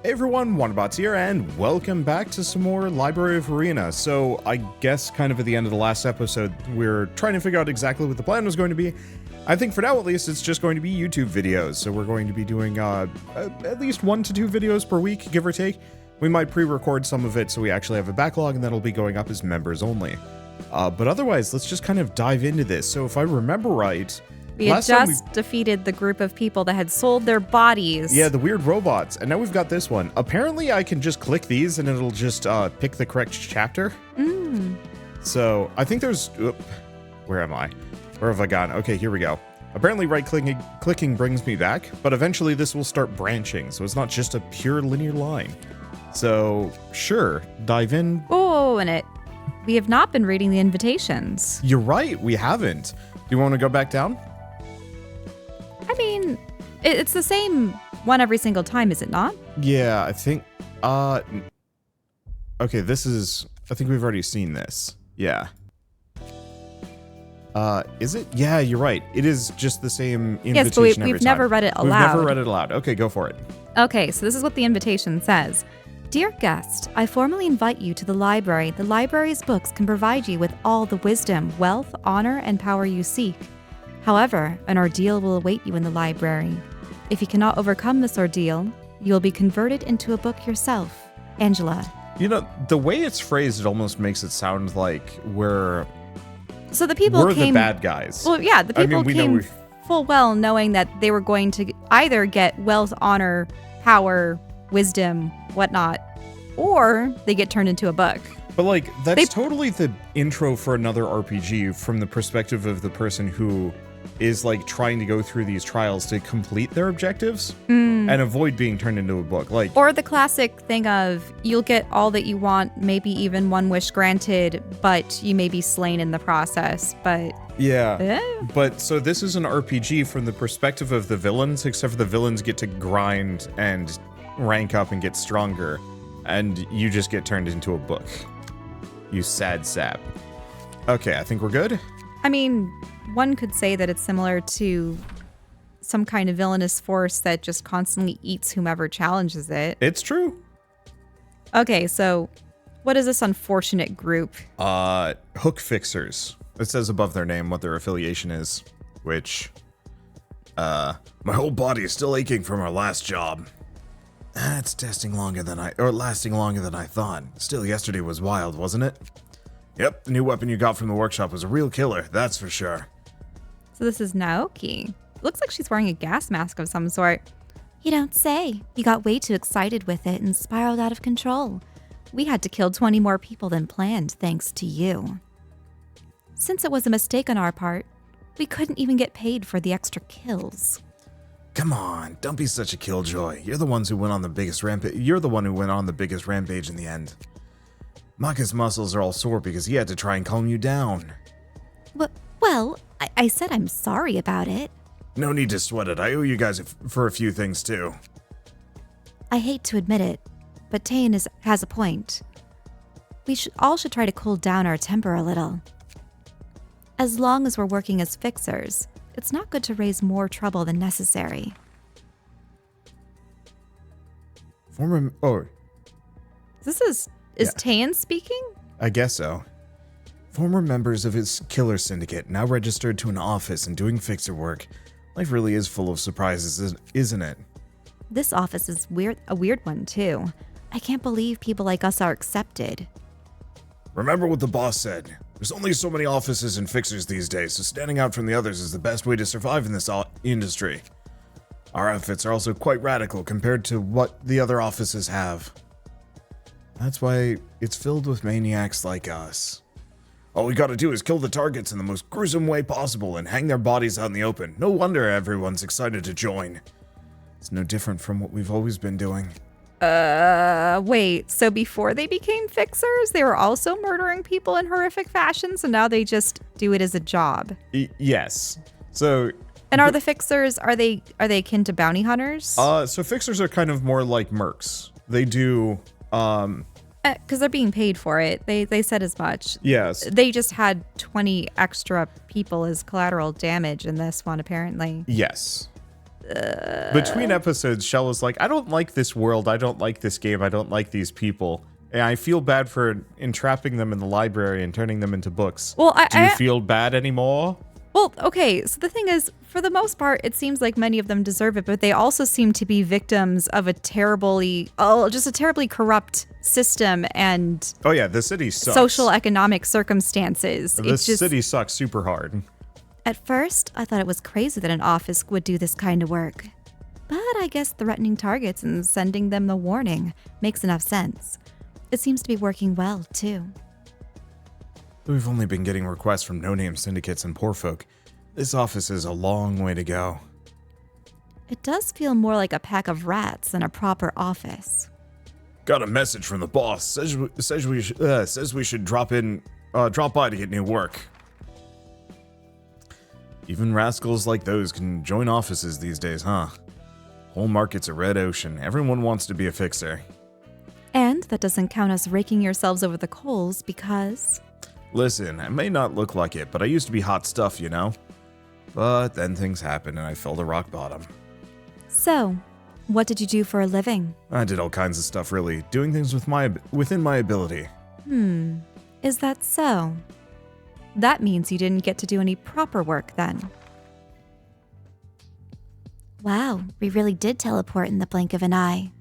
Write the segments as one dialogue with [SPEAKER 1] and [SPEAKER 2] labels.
[SPEAKER 1] Hey everyone, Wanderbots here, and welcome back to some more Library of Ruina. So, I guess kind of at the end of the last episode, we're trying to figure out exactly what the plan was going to be. I think for now, at least, it's just going to be YouTube videos. So we're going to be doing at least 1 to 2 videos per week, give or take. We might pre-record some of it so we actually have a backlog, and that'll be going up as members only. But otherwise, let's just kind of dive into this. So if I remember right...
[SPEAKER 2] We had just defeated the group of people that had sold their bodies.
[SPEAKER 1] Yeah, the weird robots. And now we've got this one. Apparently, I can just click these and it'll just pick the correct chapter. So, I think there's... where am I? Where have I gone? Okay, here we go. Apparently, right-clicking brings me back, but eventually this will start branching, so it's not just a pure linear line. So, sure, dive in.
[SPEAKER 2] Oh, and we have not been reading the invitations.
[SPEAKER 1] You're right, we haven't. Do you want to go back down?
[SPEAKER 2] I mean, it's the same one every single time, is it not?
[SPEAKER 1] Yeah, I think, okay, this is, I think we've already seen this. Yeah. Is it? Yeah, you're right. It is just the same invitation
[SPEAKER 2] yes, but we've never read it aloud.
[SPEAKER 1] We've never read it aloud. Okay, go for it.
[SPEAKER 2] Okay, so this is what the invitation says. Dear guest, I formally invite you to the library. The library's books can provide you with all the wisdom, wealth, honor, and power you seek. However, an ordeal will await you in the library. If you cannot overcome this ordeal, you will be converted into a book yourself. Angela.
[SPEAKER 1] You know, the way it's phrased, it almost makes it sound like we're
[SPEAKER 2] the
[SPEAKER 1] bad guys.
[SPEAKER 2] Well, yeah, the people came full well knowing that they were going to either get wealth, honor, power, wisdom, whatnot, or they get turned into a book.
[SPEAKER 1] But, like, that's totally the intro for another RPG from the perspective of the person who is, like, trying to go through these trials to complete their objectives and avoid being turned into a book. Like,
[SPEAKER 2] or the classic thing of you'll get all that you want, maybe even one wish granted, but you may be slain in the process. But
[SPEAKER 1] yeah. But so this is an RPG from the perspective of the villains, except for the villains get to grind and rank up and get stronger, and you just get turned into a book. You sad sap. Okay, I think we're good.
[SPEAKER 2] I mean, one could say that it's similar to some kind of villainous force that just constantly eats whomever challenges it.
[SPEAKER 1] It's true.
[SPEAKER 2] Okay, so what is this unfortunate group?
[SPEAKER 1] Hook Fixers. It says above their name what their affiliation is, which, my whole body is still aching from our last job. It's lasting longer than I thought. Still, yesterday was wild, wasn't it? Yep, the new weapon you got from the workshop was a real killer, that's for sure.
[SPEAKER 2] So this is Naoki. Looks like she's wearing a gas mask of some sort. You don't say. You got way too excited with it and spiraled out of control. We had to kill 20 more people than planned, thanks to you. Since it was a mistake on our part, we couldn't even get paid for the extra kills.
[SPEAKER 1] Come on, don't be such a killjoy. You're the ones who went on the biggest rampage. You're the one who went on the biggest rampage in the end. Maka's muscles are all sore because he had to try and calm you down.
[SPEAKER 2] Well, I said I'm sorry about it.
[SPEAKER 1] No need to sweat it. I owe you guys for a few things too.
[SPEAKER 2] I hate to admit it, but Tayan has a point. We should try to cool down our temper a little. As long as we're working as fixers, it's not good to raise more trouble than necessary. Is Tayan speaking?
[SPEAKER 1] I guess so. Former members of his killer syndicate now registered to an office and doing fixer work. Life really is full of surprises, isn't it?
[SPEAKER 2] This office is a weird one too. I can't believe people like us are accepted.
[SPEAKER 1] Remember what the boss said. There's only so many offices and fixers these days, so standing out from the others is the best way to survive in this industry. Our outfits are also quite radical compared to what the other offices have. That's why it's filled with maniacs like us. All we gotta do is kill the targets in the most gruesome way possible and hang their bodies out in the open. No wonder everyone's excited to join. It's no different from what we've always been doing.
[SPEAKER 2] Wait, so before they became fixers, they were also murdering people in horrific fashion, so now they just do it as a job?
[SPEAKER 1] Yes. So...
[SPEAKER 2] And are the fixers, are they akin to bounty hunters?
[SPEAKER 1] So fixers are kind of more like mercs. They do,
[SPEAKER 2] because they're being paid for it. They said as much.
[SPEAKER 1] Yes.
[SPEAKER 2] They just had 20 extra people as collateral damage in this one, apparently.
[SPEAKER 1] Yes. Between episodes, Shell was like, I don't like this world. I don't like this game. I don't like these people. And I feel bad for entrapping them in the library and turning them into books.
[SPEAKER 2] Well,
[SPEAKER 1] Do you feel bad anymore?
[SPEAKER 2] Well, okay, so the thing is, for the most part, it seems like many of them deserve it, but they also seem to be victims of a terribly corrupt system and
[SPEAKER 1] Oh yeah, the city sucks.
[SPEAKER 2] social economic circumstances.
[SPEAKER 1] The city sucks super hard.
[SPEAKER 2] At first, I thought it was crazy that an office would do this kind of work. But I guess threatening targets and sending them the warning makes enough sense. It seems to be working well, too.
[SPEAKER 1] We've only been getting requests from no-name syndicates and poor folk. This office is a long way to go.
[SPEAKER 2] It does feel more like a pack of rats than a proper office.
[SPEAKER 1] Got a message from the boss. Says we should drop by to get new work. Even rascals like those can join offices these days, huh? Whole market's a red ocean. Everyone wants to be a fixer.
[SPEAKER 2] And that doesn't count us raking yourselves over the coals because...
[SPEAKER 1] Listen, I may not look like it, but I used to be hot stuff, you know? But then things happened and I fell to rock bottom.
[SPEAKER 2] So, what did you do for a living?
[SPEAKER 1] I did all kinds of stuff, really. Doing things within my ability.
[SPEAKER 2] Is that so? That means you didn't get to do any proper work then. Wow, we really did teleport in the blink of an eye.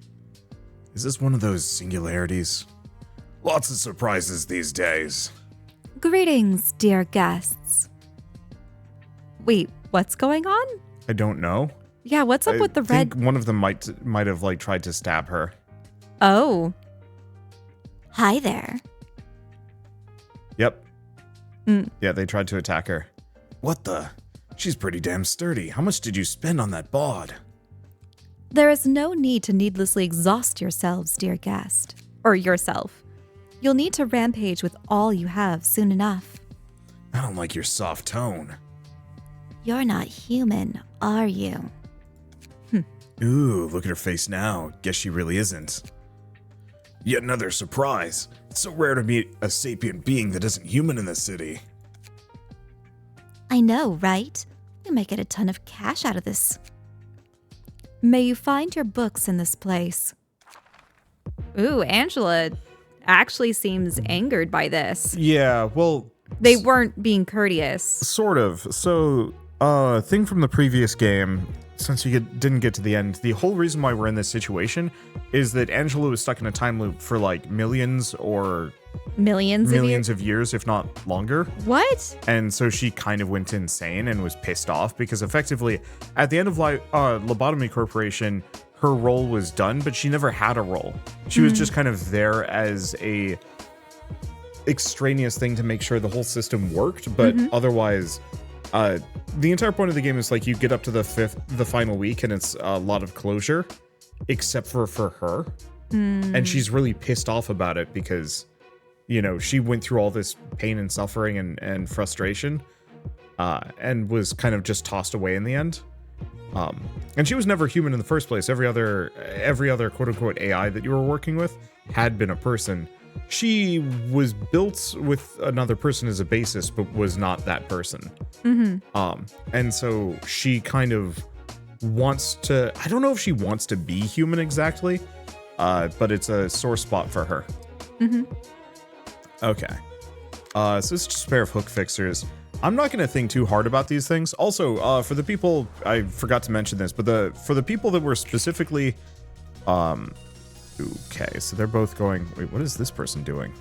[SPEAKER 1] Is this one of those singularities? Lots of surprises these days.
[SPEAKER 2] Greetings, dear guests. Wait, what's going on?
[SPEAKER 1] I don't know.
[SPEAKER 2] Yeah, what's up with the red?
[SPEAKER 1] I think one of them might have like tried to stab her.
[SPEAKER 2] Oh. Hi there.
[SPEAKER 1] Yep. Yeah, they tried to attack her. What the? She's pretty damn sturdy. How much did you spend on that bod?
[SPEAKER 2] There is no need to needlessly exhaust yourselves, dear guest. Or yourself. You'll need to rampage with all you have soon enough.
[SPEAKER 1] I don't like your soft tone.
[SPEAKER 2] You're not human, are you?
[SPEAKER 1] Ooh, look at her face now. Guess she really isn't. Yet another surprise. It's so rare to meet a sapient being that isn't human in this city.
[SPEAKER 2] I know, right? We might get a ton of cash out of this. May you find your books in this place. Ooh, Angela actually seems angered by this.
[SPEAKER 1] Yeah, well...
[SPEAKER 2] They weren't being courteous.
[SPEAKER 1] Sort of. So, thing from the previous game, since you didn't get to the end, the whole reason why we're in this situation is that Angela was stuck in a time loop for like millions of years, if not longer.
[SPEAKER 2] What?
[SPEAKER 1] And so she kind of went insane and was pissed off because effectively, at the end of Lobotomy Corporation, her role was done, but she never had a role. She was just kind of there as a extraneous thing to make sure the whole system worked, but otherwise, the entire point of the game is like you get up to the final week and it's a lot of closure, except for her. And she's really pissed off about it because, you know, she went through all this pain and suffering and frustration, and was kind of just tossed away in the end. And she was never human in the first place. Every other quote unquote AI that you were working with had been a person. She was built with another person as a basis, but was not that person. And so she kind of wants to, I don't know if she wants to be human exactly, but it's a sore spot for her. Okay. So it's just a pair of hook fixers. I'm not going to think too hard about these things. Also, for the people, I forgot to mention this, but for the people that were specifically, okay, so they're both going, wait, what is this person doing?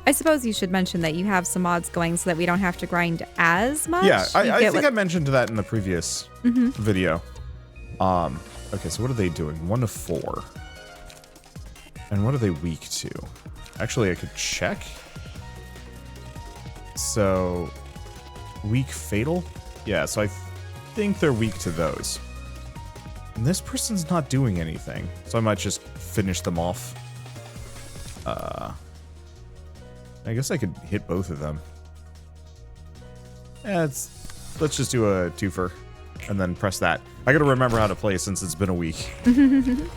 [SPEAKER 2] I suppose you should mention that you have some mods going so that we don't have to grind as much.
[SPEAKER 1] Yeah, I think I mentioned that in the previous video. Okay, so what are they doing? 1 to 4. And what are they weak to? Actually, I could check. So, weak fatal? Yeah, so I think they're weak to those. And this person's not doing anything, so I might just finish them off. I guess I could hit both of them. Yeah, let's just do a twofer and then press that. I gotta remember how to play since it's been a week.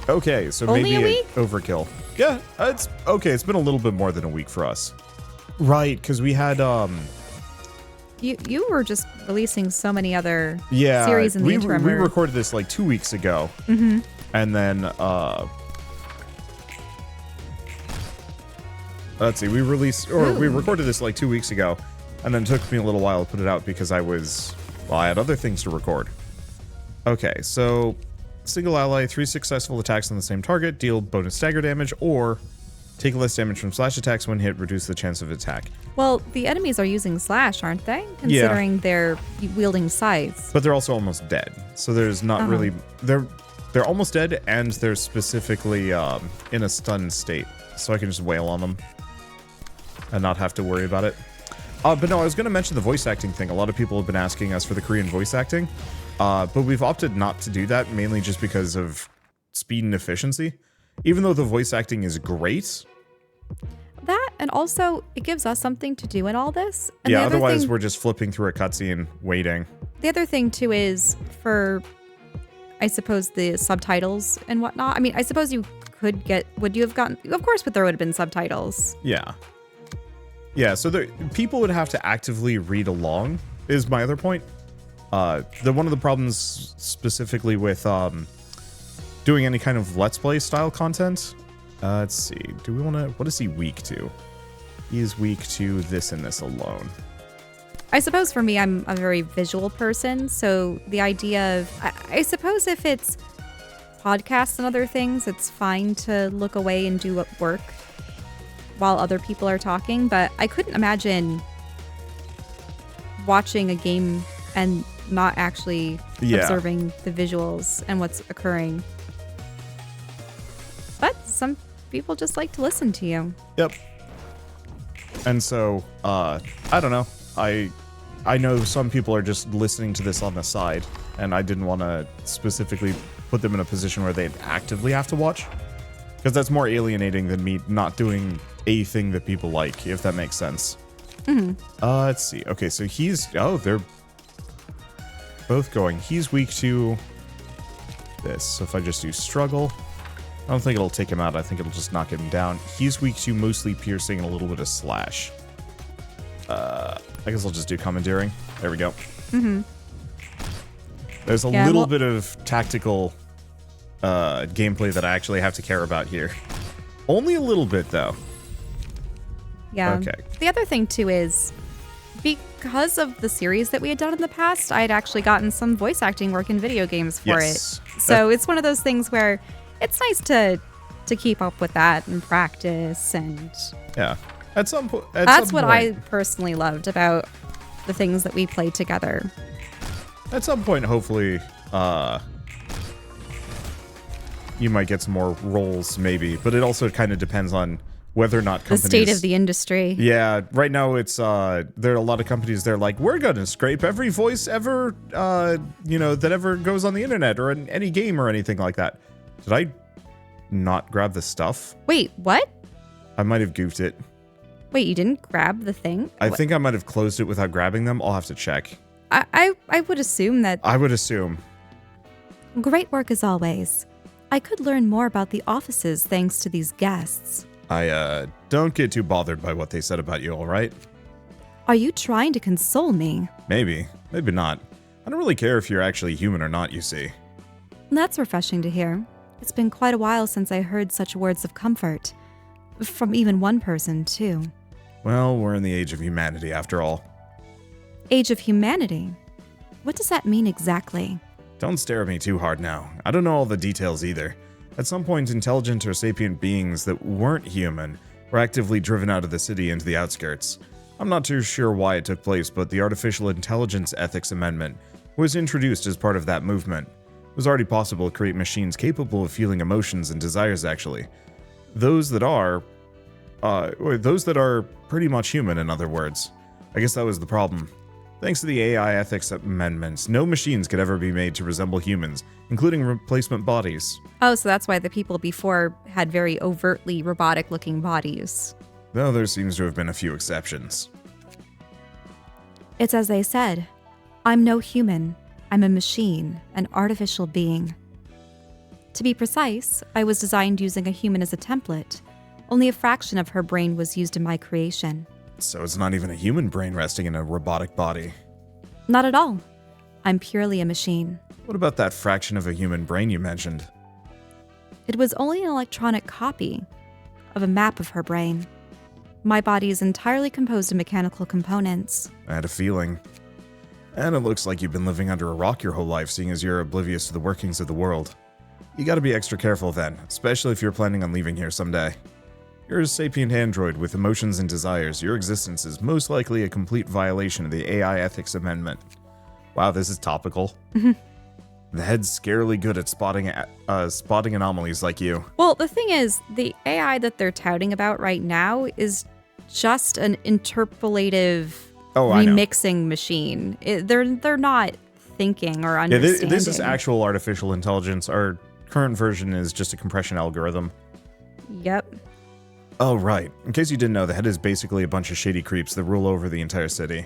[SPEAKER 1] Okay, so
[SPEAKER 2] Only
[SPEAKER 1] maybe
[SPEAKER 2] a week?
[SPEAKER 1] Overkill. Yeah, it's okay. It's been a little bit more than a week for us. Right, because we had
[SPEAKER 2] You were just releasing so many other
[SPEAKER 1] Yeah,
[SPEAKER 2] series in the interim.
[SPEAKER 1] we recorded this like 2 weeks ago. Mm-hmm. And then, let's see, we recorded this like 2 weeks ago. And then it took me a little while to put it out because I had other things to record. Okay, so single ally, 3 successful attacks on the same target, deal bonus stagger damage, or take less damage from slash attacks when hit, reduce the chance of attack.
[SPEAKER 2] Well, the enemies are using slash, aren't they? Considering they're wielding scythes.
[SPEAKER 1] But they're also almost dead. So there's not really... They're almost dead, and they're specifically in a stunned state. So I can just wail on them and not have to worry about it. But no, I was going to mention the voice acting thing. A lot of people have been asking us for the Korean voice acting. But we've opted not to do that, mainly just because of speed and efficiency. Even though the voice acting is great.
[SPEAKER 2] That, and also, it gives us something to do in all this. And
[SPEAKER 1] yeah, otherwise we're just flipping through a cutscene, waiting.
[SPEAKER 2] The other thing, too, is for, I suppose, the subtitles and whatnot. I mean, I suppose you could get... Would you have gotten... Of course, but there would have been subtitles.
[SPEAKER 1] Yeah. Yeah, so people would have to actively read along, is my other point. One of the problems specifically with doing any kind of Let's Play style content... let's see. Do we want to... What is he weak to? He is weak to this and this alone.
[SPEAKER 2] I suppose for me, I'm a very visual person. So the idea of... I suppose if it's podcasts and other things, it's fine to look away and do work while other people are talking. But I couldn't imagine watching a game and not actually observing the visuals and what's occurring. But some people just like to listen to you.
[SPEAKER 1] Yep. And so, I don't know. I know some people are just listening to this on the side, and I didn't want to specifically put them in a position where they'd actively have to watch. Because that's more alienating than me not doing a thing that people like, if that makes sense.
[SPEAKER 2] Mm-hmm.
[SPEAKER 1] Let's see. Okay, so he's... Oh, they're both going. He's weak to this. So if I just do struggle... I don't think it'll take him out. I think it'll just knock him down. He's weak to mostly piercing and a little bit of slash. I guess I'll just do commandeering. There we go.
[SPEAKER 2] Mm-hmm.
[SPEAKER 1] There's a little bit of tactical gameplay that I actually have to care about here. Only a little bit, though.
[SPEAKER 2] Yeah.
[SPEAKER 1] Okay.
[SPEAKER 2] The other thing, too, is because of the series that we had done in the past, I had actually gotten some voice acting work in video games for it. So it's one of those things where... It's nice to keep up with that and practice and...
[SPEAKER 1] Yeah. At some point...
[SPEAKER 2] That's what I personally loved about the things that we played together.
[SPEAKER 1] At some point, hopefully, you might get some more roles, maybe. But it also kind of depends on whether or not companies...
[SPEAKER 2] The state of the industry.
[SPEAKER 1] Yeah. Right now, it's... there are a lot of companies, they're like, we're going to scrape every voice ever, that ever goes on the internet or in any game or anything like that. Did I not grab the stuff?
[SPEAKER 2] Wait, what?
[SPEAKER 1] I might have goofed it.
[SPEAKER 2] Wait, you didn't grab the thing?
[SPEAKER 1] I think I might have closed it without grabbing them. I'll have to check.
[SPEAKER 2] I would assume that...
[SPEAKER 1] I would assume.
[SPEAKER 2] Great work as always. I could learn more about the offices thanks to these guests.
[SPEAKER 1] Don't get too bothered by what they said about you, all right?
[SPEAKER 2] Are you trying to console me?
[SPEAKER 1] Maybe. Maybe not. I don't really care if you're actually human or not, you see.
[SPEAKER 2] That's refreshing to hear. It's been quite a while since I heard such words of comfort. From even one person, too.
[SPEAKER 1] Well, we're in the age of humanity, after all.
[SPEAKER 2] Age of humanity? What does that mean exactly?
[SPEAKER 1] Don't stare at me too hard now. I don't know all the details either. At some point, intelligent or sapient beings that weren't human were actively driven out of the city into the outskirts. I'm not too sure why it took place, but the Artificial Intelligence Ethics Amendment was introduced as part of that movement. It was already possible to create machines capable of feeling emotions and desires, actually. Those that are pretty much human, in other words. I guess that was the problem. Thanks to the AI ethics amendments, no machines could ever be made to resemble humans, including replacement bodies.
[SPEAKER 2] Oh, so that's why the people before had very overtly robotic-looking bodies.
[SPEAKER 1] Though there seems to have been a few exceptions.
[SPEAKER 2] It's as they said. I'm no human. I'm a machine, an artificial being. To be precise, I was designed using a human as a template. Only a fraction of her brain was used in my creation.
[SPEAKER 1] So it's not even a human brain resting in a robotic body.
[SPEAKER 2] Not at all. I'm purely a machine.
[SPEAKER 1] What about that fraction of a human brain you mentioned?
[SPEAKER 2] It was only an electronic copy of a map of her brain. My body is entirely composed of mechanical components.
[SPEAKER 1] I had a feeling. And it looks like you've been living under a rock your whole life, seeing as you're oblivious to the workings of the world. You gotta be extra careful then, especially if you're planning on leaving here someday. You're a sapient android with emotions and desires. Your existence is most likely a complete violation of the AI Ethics Amendment. Wow, this is topical. The head's scarily good at spotting anomalies like you.
[SPEAKER 2] Well, the thing is, the AI that they're touting about right now is just an interpolative remixing machine. They're not thinking or understanding.
[SPEAKER 1] Yeah, this is actual artificial intelligence. Our current version is just a compression algorithm.
[SPEAKER 2] Yep.
[SPEAKER 1] Oh, right. In case you didn't know, the head is basically a bunch of shady creeps that rule over the entire city.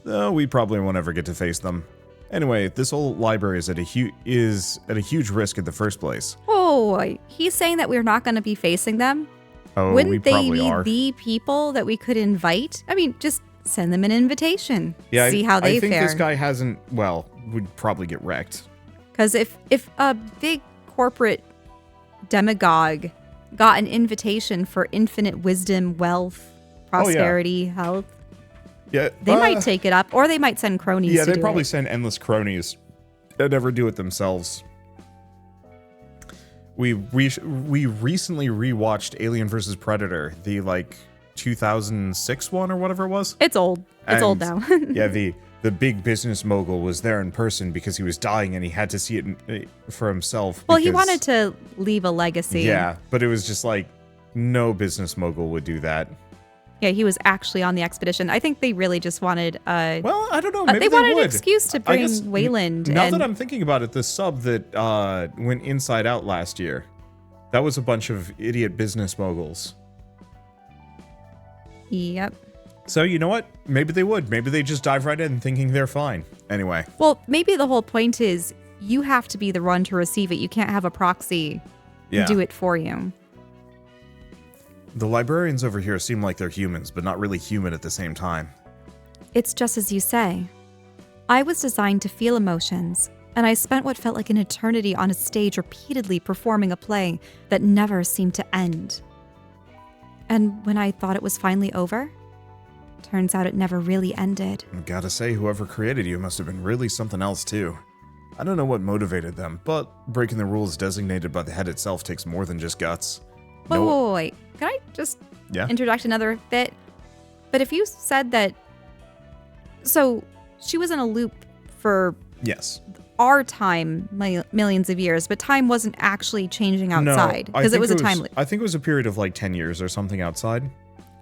[SPEAKER 1] Though we probably won't ever get to face them. Anyway, this whole library is at a huge risk in the first place.
[SPEAKER 2] Oh, he's saying that we're not going to be facing them?
[SPEAKER 1] Oh,
[SPEAKER 2] Wouldn't
[SPEAKER 1] we
[SPEAKER 2] they
[SPEAKER 1] probably
[SPEAKER 2] be
[SPEAKER 1] are.
[SPEAKER 2] the people that we could invite? I mean, just send them an invitation.
[SPEAKER 1] Yeah,
[SPEAKER 2] see how they
[SPEAKER 1] I think
[SPEAKER 2] fare.
[SPEAKER 1] this guy hasn't, well, would probably get wrecked.
[SPEAKER 2] Because if a big corporate demagogue got an invitation for infinite wisdom, wealth, prosperity, health,
[SPEAKER 1] Yeah,
[SPEAKER 2] they might take it up, or they might send cronies
[SPEAKER 1] Yeah,
[SPEAKER 2] to
[SPEAKER 1] they
[SPEAKER 2] do
[SPEAKER 1] probably
[SPEAKER 2] it.
[SPEAKER 1] send endless cronies that never do it themselves. We recently rewatched Alien vs. Predator, the 2006 one or whatever it was.
[SPEAKER 2] It's old. It's old now.
[SPEAKER 1] Yeah, the big business mogul was there in person because he was dying and he had to see it for himself.
[SPEAKER 2] Well, he
[SPEAKER 1] because-
[SPEAKER 2] wanted to leave a legacy.
[SPEAKER 1] Yeah, but it was just like no business mogul would do that.
[SPEAKER 2] Yeah, he was actually on the expedition. I think they really just wanted
[SPEAKER 1] Well, I don't know. Maybe
[SPEAKER 2] they wanted
[SPEAKER 1] would.
[SPEAKER 2] an excuse to
[SPEAKER 1] I
[SPEAKER 2] bring
[SPEAKER 1] guess
[SPEAKER 2] Wayland.
[SPEAKER 1] Now
[SPEAKER 2] and
[SPEAKER 1] that I'm thinking about it, the sub that went inside out last year, that was a bunch of idiot business moguls.
[SPEAKER 2] Yep.
[SPEAKER 1] So you know what? Maybe they would. Maybe they just dive right in thinking they're fine. Anyway.
[SPEAKER 2] Well, maybe the whole point is you have to be the one to receive it. You can't have a proxy do it for you.
[SPEAKER 1] The librarians over here seem like they're humans, but not really human at the same time.
[SPEAKER 2] It's just as you say. I was designed to feel emotions, and I spent what felt like an eternity on a stage repeatedly performing a play that never seemed to end. And when I thought it was finally over, turns out it never really ended.
[SPEAKER 1] I gotta say, whoever created you must have been really something else too. I don't know what motivated them, but breaking the rules designated by the head itself takes more than just guts.
[SPEAKER 2] Wait. Can I just interject another bit? But if you said that... So, she was in a loop for
[SPEAKER 1] Yes.
[SPEAKER 2] our time, millions of years, but time wasn't actually changing outside. Because it was a time loop.
[SPEAKER 1] I think it was a period of 10 years or something outside.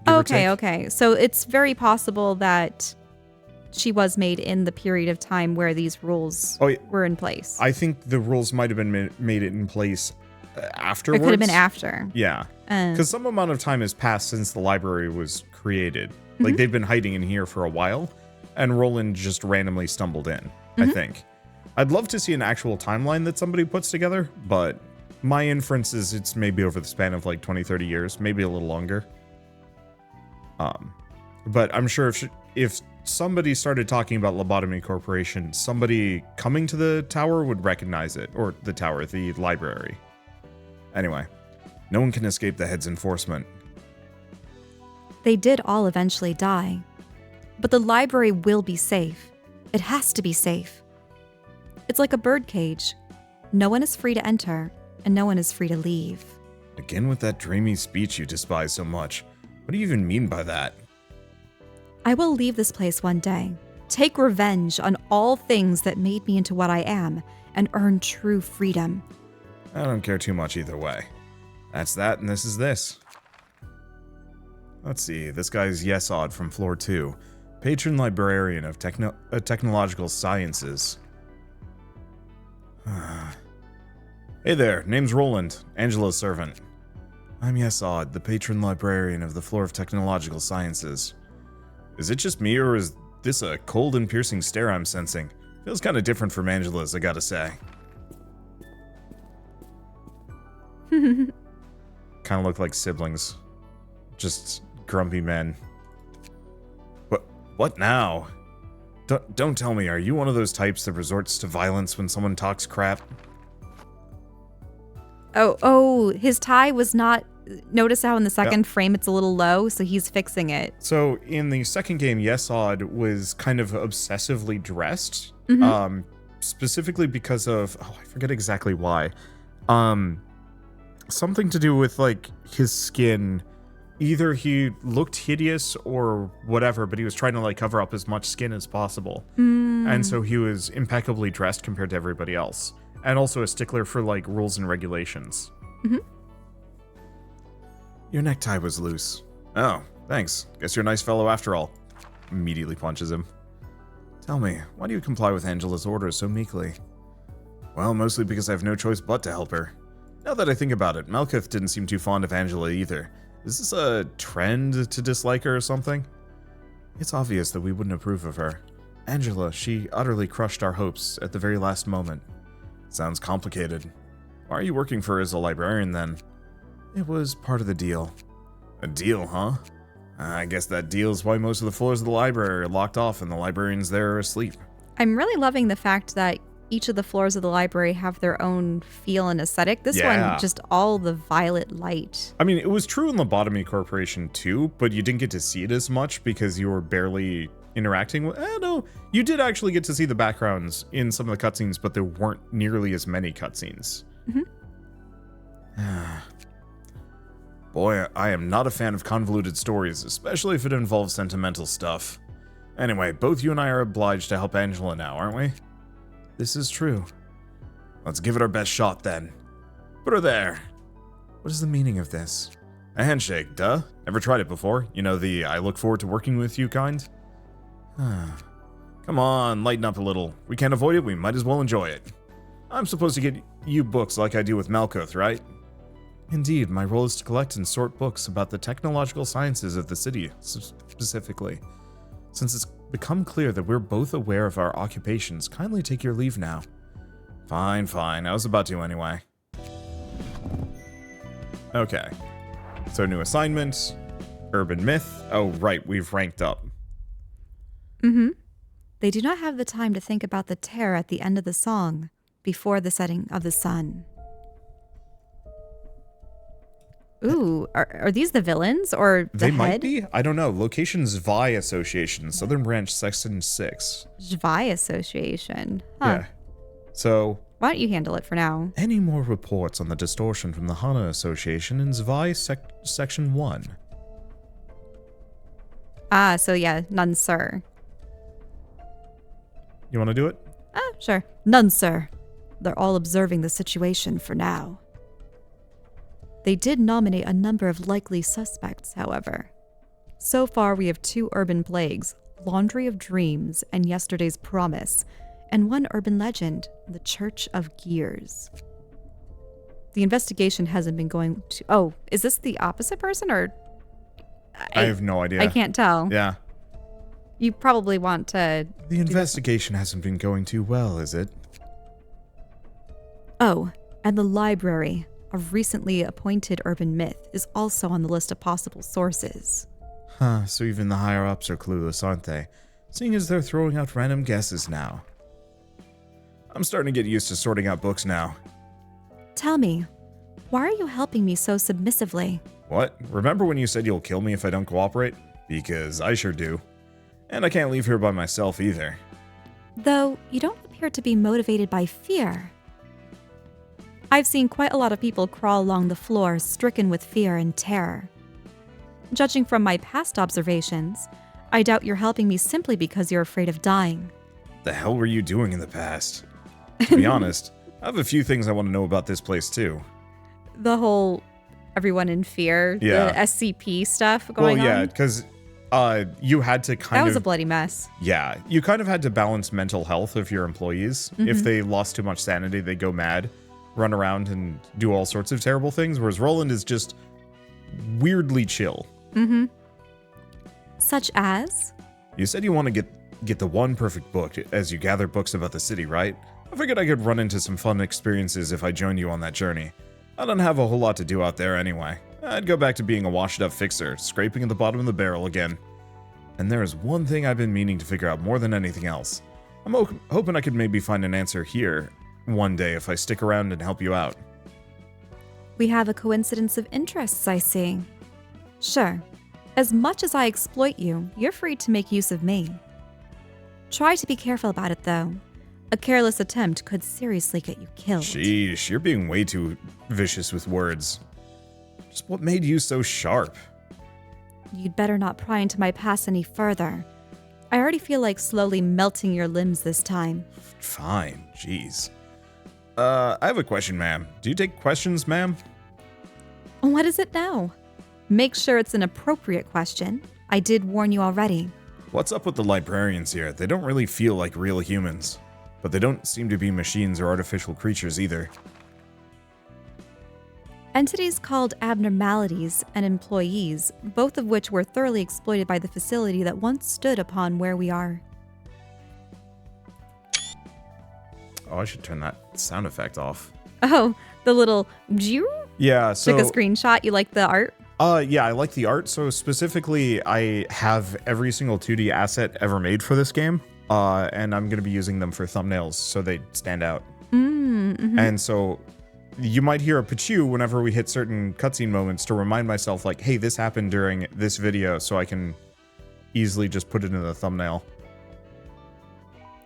[SPEAKER 1] give or take.
[SPEAKER 2] Okay. So it's very possible that she was made in the period of time where these rules were in place.
[SPEAKER 1] I think the rules might have been made in place afterwards.
[SPEAKER 2] It could have been after.
[SPEAKER 1] Yeah. Because some amount of time has passed since the library was created. Like, they've been hiding in here for a while, and Roland just randomly stumbled in, I think. I'd love to see an actual timeline that somebody puts together, but my inference is it's maybe over the span of 20, 30 years, maybe a little longer. But I'm sure if somebody started talking about Lobotomy Corporation, somebody coming to the tower would recognize it. Or the tower, the library. Anyway, no one can escape the head's enforcement.
[SPEAKER 2] They did all eventually die. But the library will be safe. It has to be safe. It's like a birdcage. No one is free to enter, and no one is free to leave.
[SPEAKER 1] Again with that dreamy speech you despise so much. What do you even mean by that?
[SPEAKER 2] I will leave this place one day, take revenge on all things that made me into what I am, and earn true freedom.
[SPEAKER 1] I don't care too much either way. That's that, and this is this. Let's see, this guy's Yesod from floor 2. Patron librarian of technological sciences. Hey there, name's Roland, Angela's servant. I'm Yesod, the patron librarian of the floor of technological sciences. Is it just me, or is this a cold and piercing stare I'm sensing? Feels kind of different from Angela's, I gotta say. Kind of look like siblings. Just grumpy men. What now? Don't tell me, are you one of those types that resorts to violence when someone talks crap?
[SPEAKER 2] Oh, his tie was not... Notice how in the second frame it's a little low, so he's fixing it.
[SPEAKER 1] So in the second game, Yesod was kind of obsessively dressed, specifically because of, I forget exactly why. Something to do with like his skin. Either he looked hideous or whatever, but he was trying to like cover up as much skin as possible. And so he was impeccably dressed compared to everybody else. And also a stickler for like rules and regulations. Your necktie was loose. Oh, thanks. Guess you're a nice fellow after all. Immediately punches him. Tell me, why do you comply with Angela's orders so meekly? Well, mostly because I have no choice but to help her. Now that I think about it, Malkuth didn't seem too fond of Angela either. Is this a trend to dislike her or something? It's obvious that we wouldn't approve of her. Angela, she utterly crushed our hopes at the very last moment. Sounds complicated. Why are you working for her as a librarian then? It was part of the deal. A deal, huh? I guess that deal is why most of the floors of the library are locked off and the librarians there are asleep.
[SPEAKER 2] I'm really loving the fact that each of the floors of the library have their own feel and aesthetic. This one, just all the violet light.
[SPEAKER 1] I mean, it was true in Lobotomy Corporation too, but you didn't get to see it as much because you were barely interacting with... no, you did actually get to see the backgrounds in some of the cutscenes, but there weren't nearly as many cutscenes. Boy, I am not a fan of convoluted stories, especially if it involves sentimental stuff. Anyway, both you and I are obliged to help Angela now, aren't we? This is true. Let's give it our best shot then. Put her there. What is the meaning of this? A handshake, duh. Never tried it before. You know, the I look forward to working with you kind? Come on, lighten up a little. We can't avoid it, we might as well enjoy it. I'm supposed to get you books like I do with Malkuth, right? Indeed, my role is to collect and sort books about the technological sciences of the city, specifically. Since it's become clear that we're both aware of our occupations, kindly take your leave now. Fine. I was about to anyway. Okay. So new assignment, urban myth. Oh, right, we've ranked up.
[SPEAKER 2] They do not have the time to think about the terror at the end of the song, before the setting of the sun. Ooh, are these the villains or the
[SPEAKER 1] They
[SPEAKER 2] head?
[SPEAKER 1] might be? I don't know. Locations Vi Association, Southern Branch, Section 6.
[SPEAKER 2] Jvi Association. Huh.
[SPEAKER 1] Yeah. So...
[SPEAKER 2] Why don't you handle it for now?
[SPEAKER 1] Any more reports on the distortion from the Hana Association in Zvi Section 1?
[SPEAKER 2] So yeah, none, sir.
[SPEAKER 1] You want to do it?
[SPEAKER 2] Sure. None, sir. They're all observing the situation for now. They did nominate a number of likely suspects, however. So far, we have 2 urban plagues, Laundry of Dreams and Yesterday's Promise, and 1 urban legend, the Church of Gears. The investigation hasn't been going to... Oh, is this the opposite person, or...
[SPEAKER 1] I have no idea.
[SPEAKER 2] I can't tell.
[SPEAKER 1] Yeah.
[SPEAKER 2] You probably want to...
[SPEAKER 1] The investigation hasn't been going too well, is it?
[SPEAKER 2] Oh, and the library, a recently appointed urban myth, is also on the list of possible sources.
[SPEAKER 1] Huh, so even the higher-ups are clueless, aren't they? Seeing as they're throwing out random guesses now. I'm starting to get used to sorting out books now.
[SPEAKER 2] Tell me, why are you helping me so submissively?
[SPEAKER 1] What? Remember when you said you'll kill me if I don't cooperate? Because I sure do. And I can't leave here by myself either.
[SPEAKER 2] Though, you don't appear to be motivated by fear. I've seen quite a lot of people crawl along the floor stricken with fear and terror. Judging from my past observations, I doubt you're helping me simply because you're afraid of dying.
[SPEAKER 1] The hell were you doing in the past? To be honest, I have a few things I want to know about this place too.
[SPEAKER 2] The whole everyone in fear,
[SPEAKER 1] Yeah.
[SPEAKER 2] the SCP stuff going on.
[SPEAKER 1] Well, yeah, because you had to kind
[SPEAKER 2] That
[SPEAKER 1] of...
[SPEAKER 2] was a bloody mess.
[SPEAKER 1] Yeah, you kind of had to balance mental health of your employees. If they lost too much sanity, they go mad, run around and do all sorts of terrible things, whereas Roland is just weirdly chill.
[SPEAKER 2] Such as?
[SPEAKER 1] You said you want to get the one perfect book as you gather books about the city, right? I figured I could run into some fun experiences if I joined you on that journey. I don't have a whole lot to do out there anyway. I'd go back to being a washed-up fixer, scraping at the bottom of the barrel again. And there is one thing I've been meaning to figure out more than anything else. I'm hoping I could maybe find an answer here one day if I stick around and help you out.
[SPEAKER 2] We have a coincidence of interests, I see. Sure. As much as I exploit you, you're free to make use of me. Try to be careful about it, though. A careless attempt could seriously get you killed.
[SPEAKER 1] Sheesh, you're being way too vicious with words. Just what made you so sharp?
[SPEAKER 2] You'd better not pry into my past any further. I already feel like slowly melting your limbs this time.
[SPEAKER 1] Fine, jeez. I have a question, ma'am. Do you take questions, ma'am?
[SPEAKER 2] What is it now? Make sure it's an appropriate question. I did warn you already.
[SPEAKER 1] What's up with the librarians here? They don't really feel like real humans. But they don't seem to be machines or artificial creatures either.
[SPEAKER 2] Entities called abnormalities and employees, both of which were thoroughly exploited by the facility that once stood upon where we are.
[SPEAKER 1] Oh, I should turn that sound effect off.
[SPEAKER 2] Oh, the little
[SPEAKER 1] Yeah, so...
[SPEAKER 2] took a screenshot. You like the art?
[SPEAKER 1] Yeah, I like the art. So specifically, I have every single 2D asset ever made for this game. And I'm going to be using them for thumbnails so they stand out.
[SPEAKER 2] Mm-hmm.
[SPEAKER 1] And so you might hear a pachu whenever we hit certain cutscene moments to remind myself, like, hey, this happened during this video, so I can easily just put it in the thumbnail.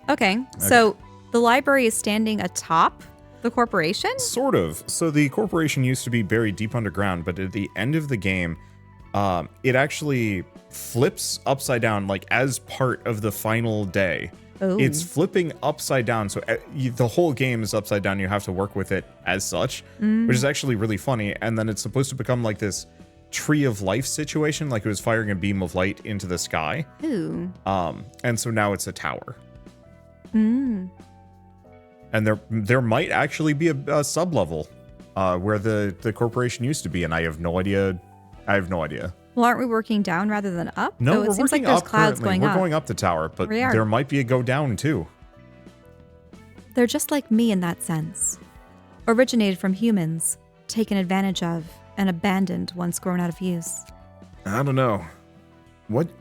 [SPEAKER 2] Okay, so the library is standing atop the corporation?
[SPEAKER 1] Sort of. So the corporation used to be buried deep underground, but at the end of the game, it actually flips upside down, like as part of the final day.
[SPEAKER 2] Ooh.
[SPEAKER 1] It's flipping upside down, so the whole game is upside down. You have to work with it as such, which is actually really funny. And then it's supposed to become like this tree of life situation, like it was firing a beam of light into the sky.
[SPEAKER 2] Ooh.
[SPEAKER 1] And so now it's a tower.
[SPEAKER 2] Mm.
[SPEAKER 1] And there might actually be a sub-level where the corporation used to be, and I have no idea.
[SPEAKER 2] Well, aren't we working down rather than up?
[SPEAKER 1] No,
[SPEAKER 2] so
[SPEAKER 1] we're
[SPEAKER 2] it seems like
[SPEAKER 1] working
[SPEAKER 2] there's
[SPEAKER 1] up
[SPEAKER 2] clouds
[SPEAKER 1] currently.
[SPEAKER 2] going up.
[SPEAKER 1] We're going up the tower, but
[SPEAKER 2] We are.
[SPEAKER 1] there might be a go down too.
[SPEAKER 2] They're just like me in that sense. Originated from humans, taken advantage of, and abandoned once grown out of use.
[SPEAKER 1] I don't know.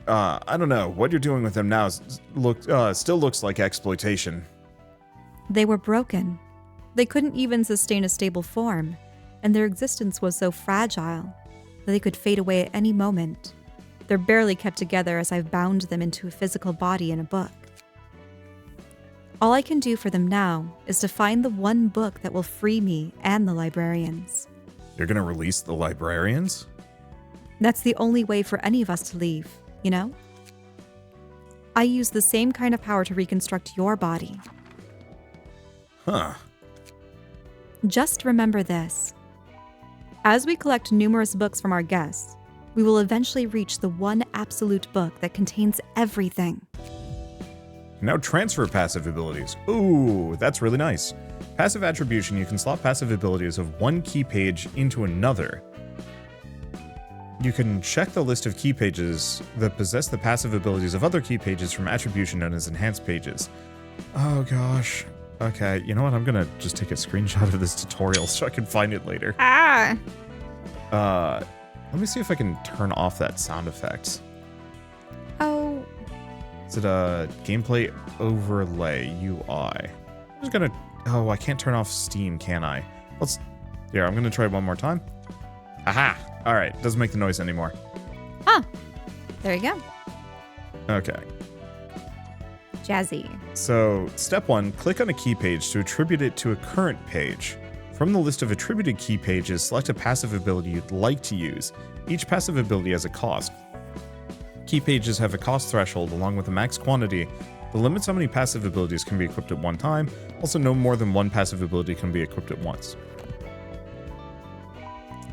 [SPEAKER 1] I don't know. What you're doing with them now still looks like exploitation.
[SPEAKER 2] They were broken. They couldn't even sustain a stable form, and their existence was so fragile that they could fade away at any moment. They're barely kept together as I've bound them into a physical body in a book. All I can do for them now is to find the one book that will free me and the librarians.
[SPEAKER 1] You're gonna release the librarians?
[SPEAKER 2] That's the only way for any of us to leave, you know? I use the same kind of power to reconstruct your body.
[SPEAKER 1] Huh.
[SPEAKER 2] Just remember this. As we collect numerous books from our guests, we will eventually reach the one absolute book that contains everything.
[SPEAKER 1] Now transfer passive abilities. Ooh, that's really nice. Passive attribution, you can slot passive abilities of one key page into another. You can check the list of key pages that possess the passive abilities of other key pages from attribution known as enhanced pages. Oh gosh. Okay, you know what? I'm gonna just take a screenshot of this tutorial so I can find it later.
[SPEAKER 2] Ah!
[SPEAKER 1] Let me see if I can turn off that sound effect.
[SPEAKER 2] Oh.
[SPEAKER 1] Is it a gameplay overlay UI? I'm just gonna... Oh, I can't turn off Steam, can I? Here, I'm gonna try one more time. Aha! Alright, doesn't make the noise anymore.
[SPEAKER 2] Ah! There you go.
[SPEAKER 1] Okay.
[SPEAKER 2] Jazzy.
[SPEAKER 1] So, step 1, click on a key page to attribute it to a current page. From the list of attributed key pages, select a passive ability you'd like to use. Each passive ability has a cost. Key pages have a cost threshold along with a max quantity that limits how many passive abilities can be equipped at one time. Also, no more than one passive ability can be equipped at once.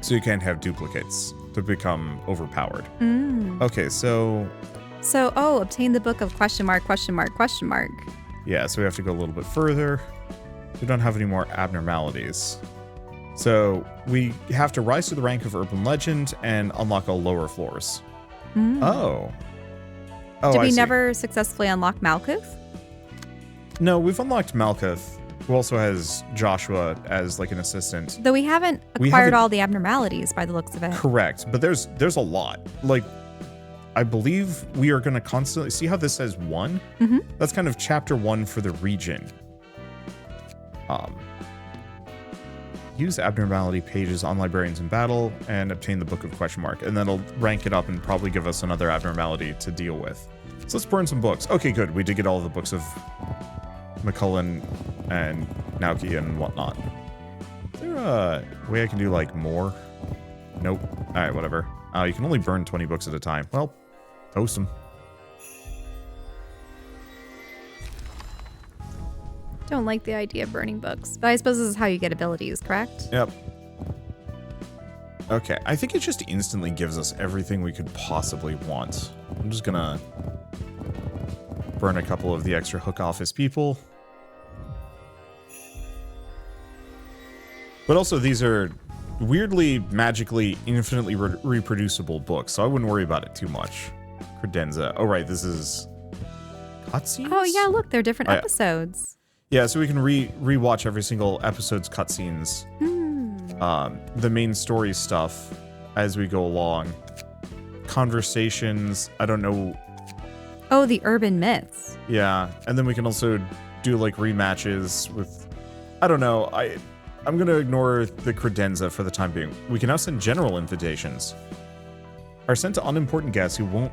[SPEAKER 1] So you can't have duplicates to become overpowered. Okay, so...
[SPEAKER 2] obtain the book of question mark.
[SPEAKER 1] Yeah, so we have to go a little bit further. We don't have any more abnormalities. So we have to rise to the rank of urban legend and unlock all lower floors. Oh,
[SPEAKER 2] Did we
[SPEAKER 1] I see.
[SPEAKER 2] never successfully unlock Malkuth?
[SPEAKER 1] No, we've unlocked Malkuth, who also has Joshua as like an assistant.
[SPEAKER 2] Though we haven't acquired all the abnormalities by the looks of it.
[SPEAKER 1] Correct, but there's a lot. Like, I believe we are going to constantly see how this says 1.
[SPEAKER 2] Mm-hmm.
[SPEAKER 1] That's kind of chapter 1 for the region. Use abnormality pages on librarians in battle and obtain the book of question mark, and then it'll rank it up and probably give us another abnormality to deal with. So let's burn some books. Okay, good. We did get all of the books of McCullen and Naoki and whatnot. Is there a way I can do like more? Nope. All right, whatever. You can only burn 20 books at a time. Well, toast them.
[SPEAKER 2] Don't like the idea of burning books, but I suppose this is how you get abilities, correct?
[SPEAKER 1] Yep. Okay, I think it just instantly gives us everything we could possibly want. I'm just gonna burn a couple of the extra hook office people. But also, these are weirdly, magically, infinitely reproducible books, so I wouldn't worry about it too much. Credenza. Oh, right, this is cutscenes?
[SPEAKER 2] Oh, yeah, look, they're different episodes.
[SPEAKER 1] Yeah, so we can rewatch every single episode's cutscenes. The main story stuff as we go along. Conversations, I don't know.
[SPEAKER 2] Oh, the urban myths.
[SPEAKER 1] Yeah, and then we can also do like rematches with, I don't know, I'm going to ignore the credenza for the time being. We can now send general invitations. Are sent to unimportant guests who won't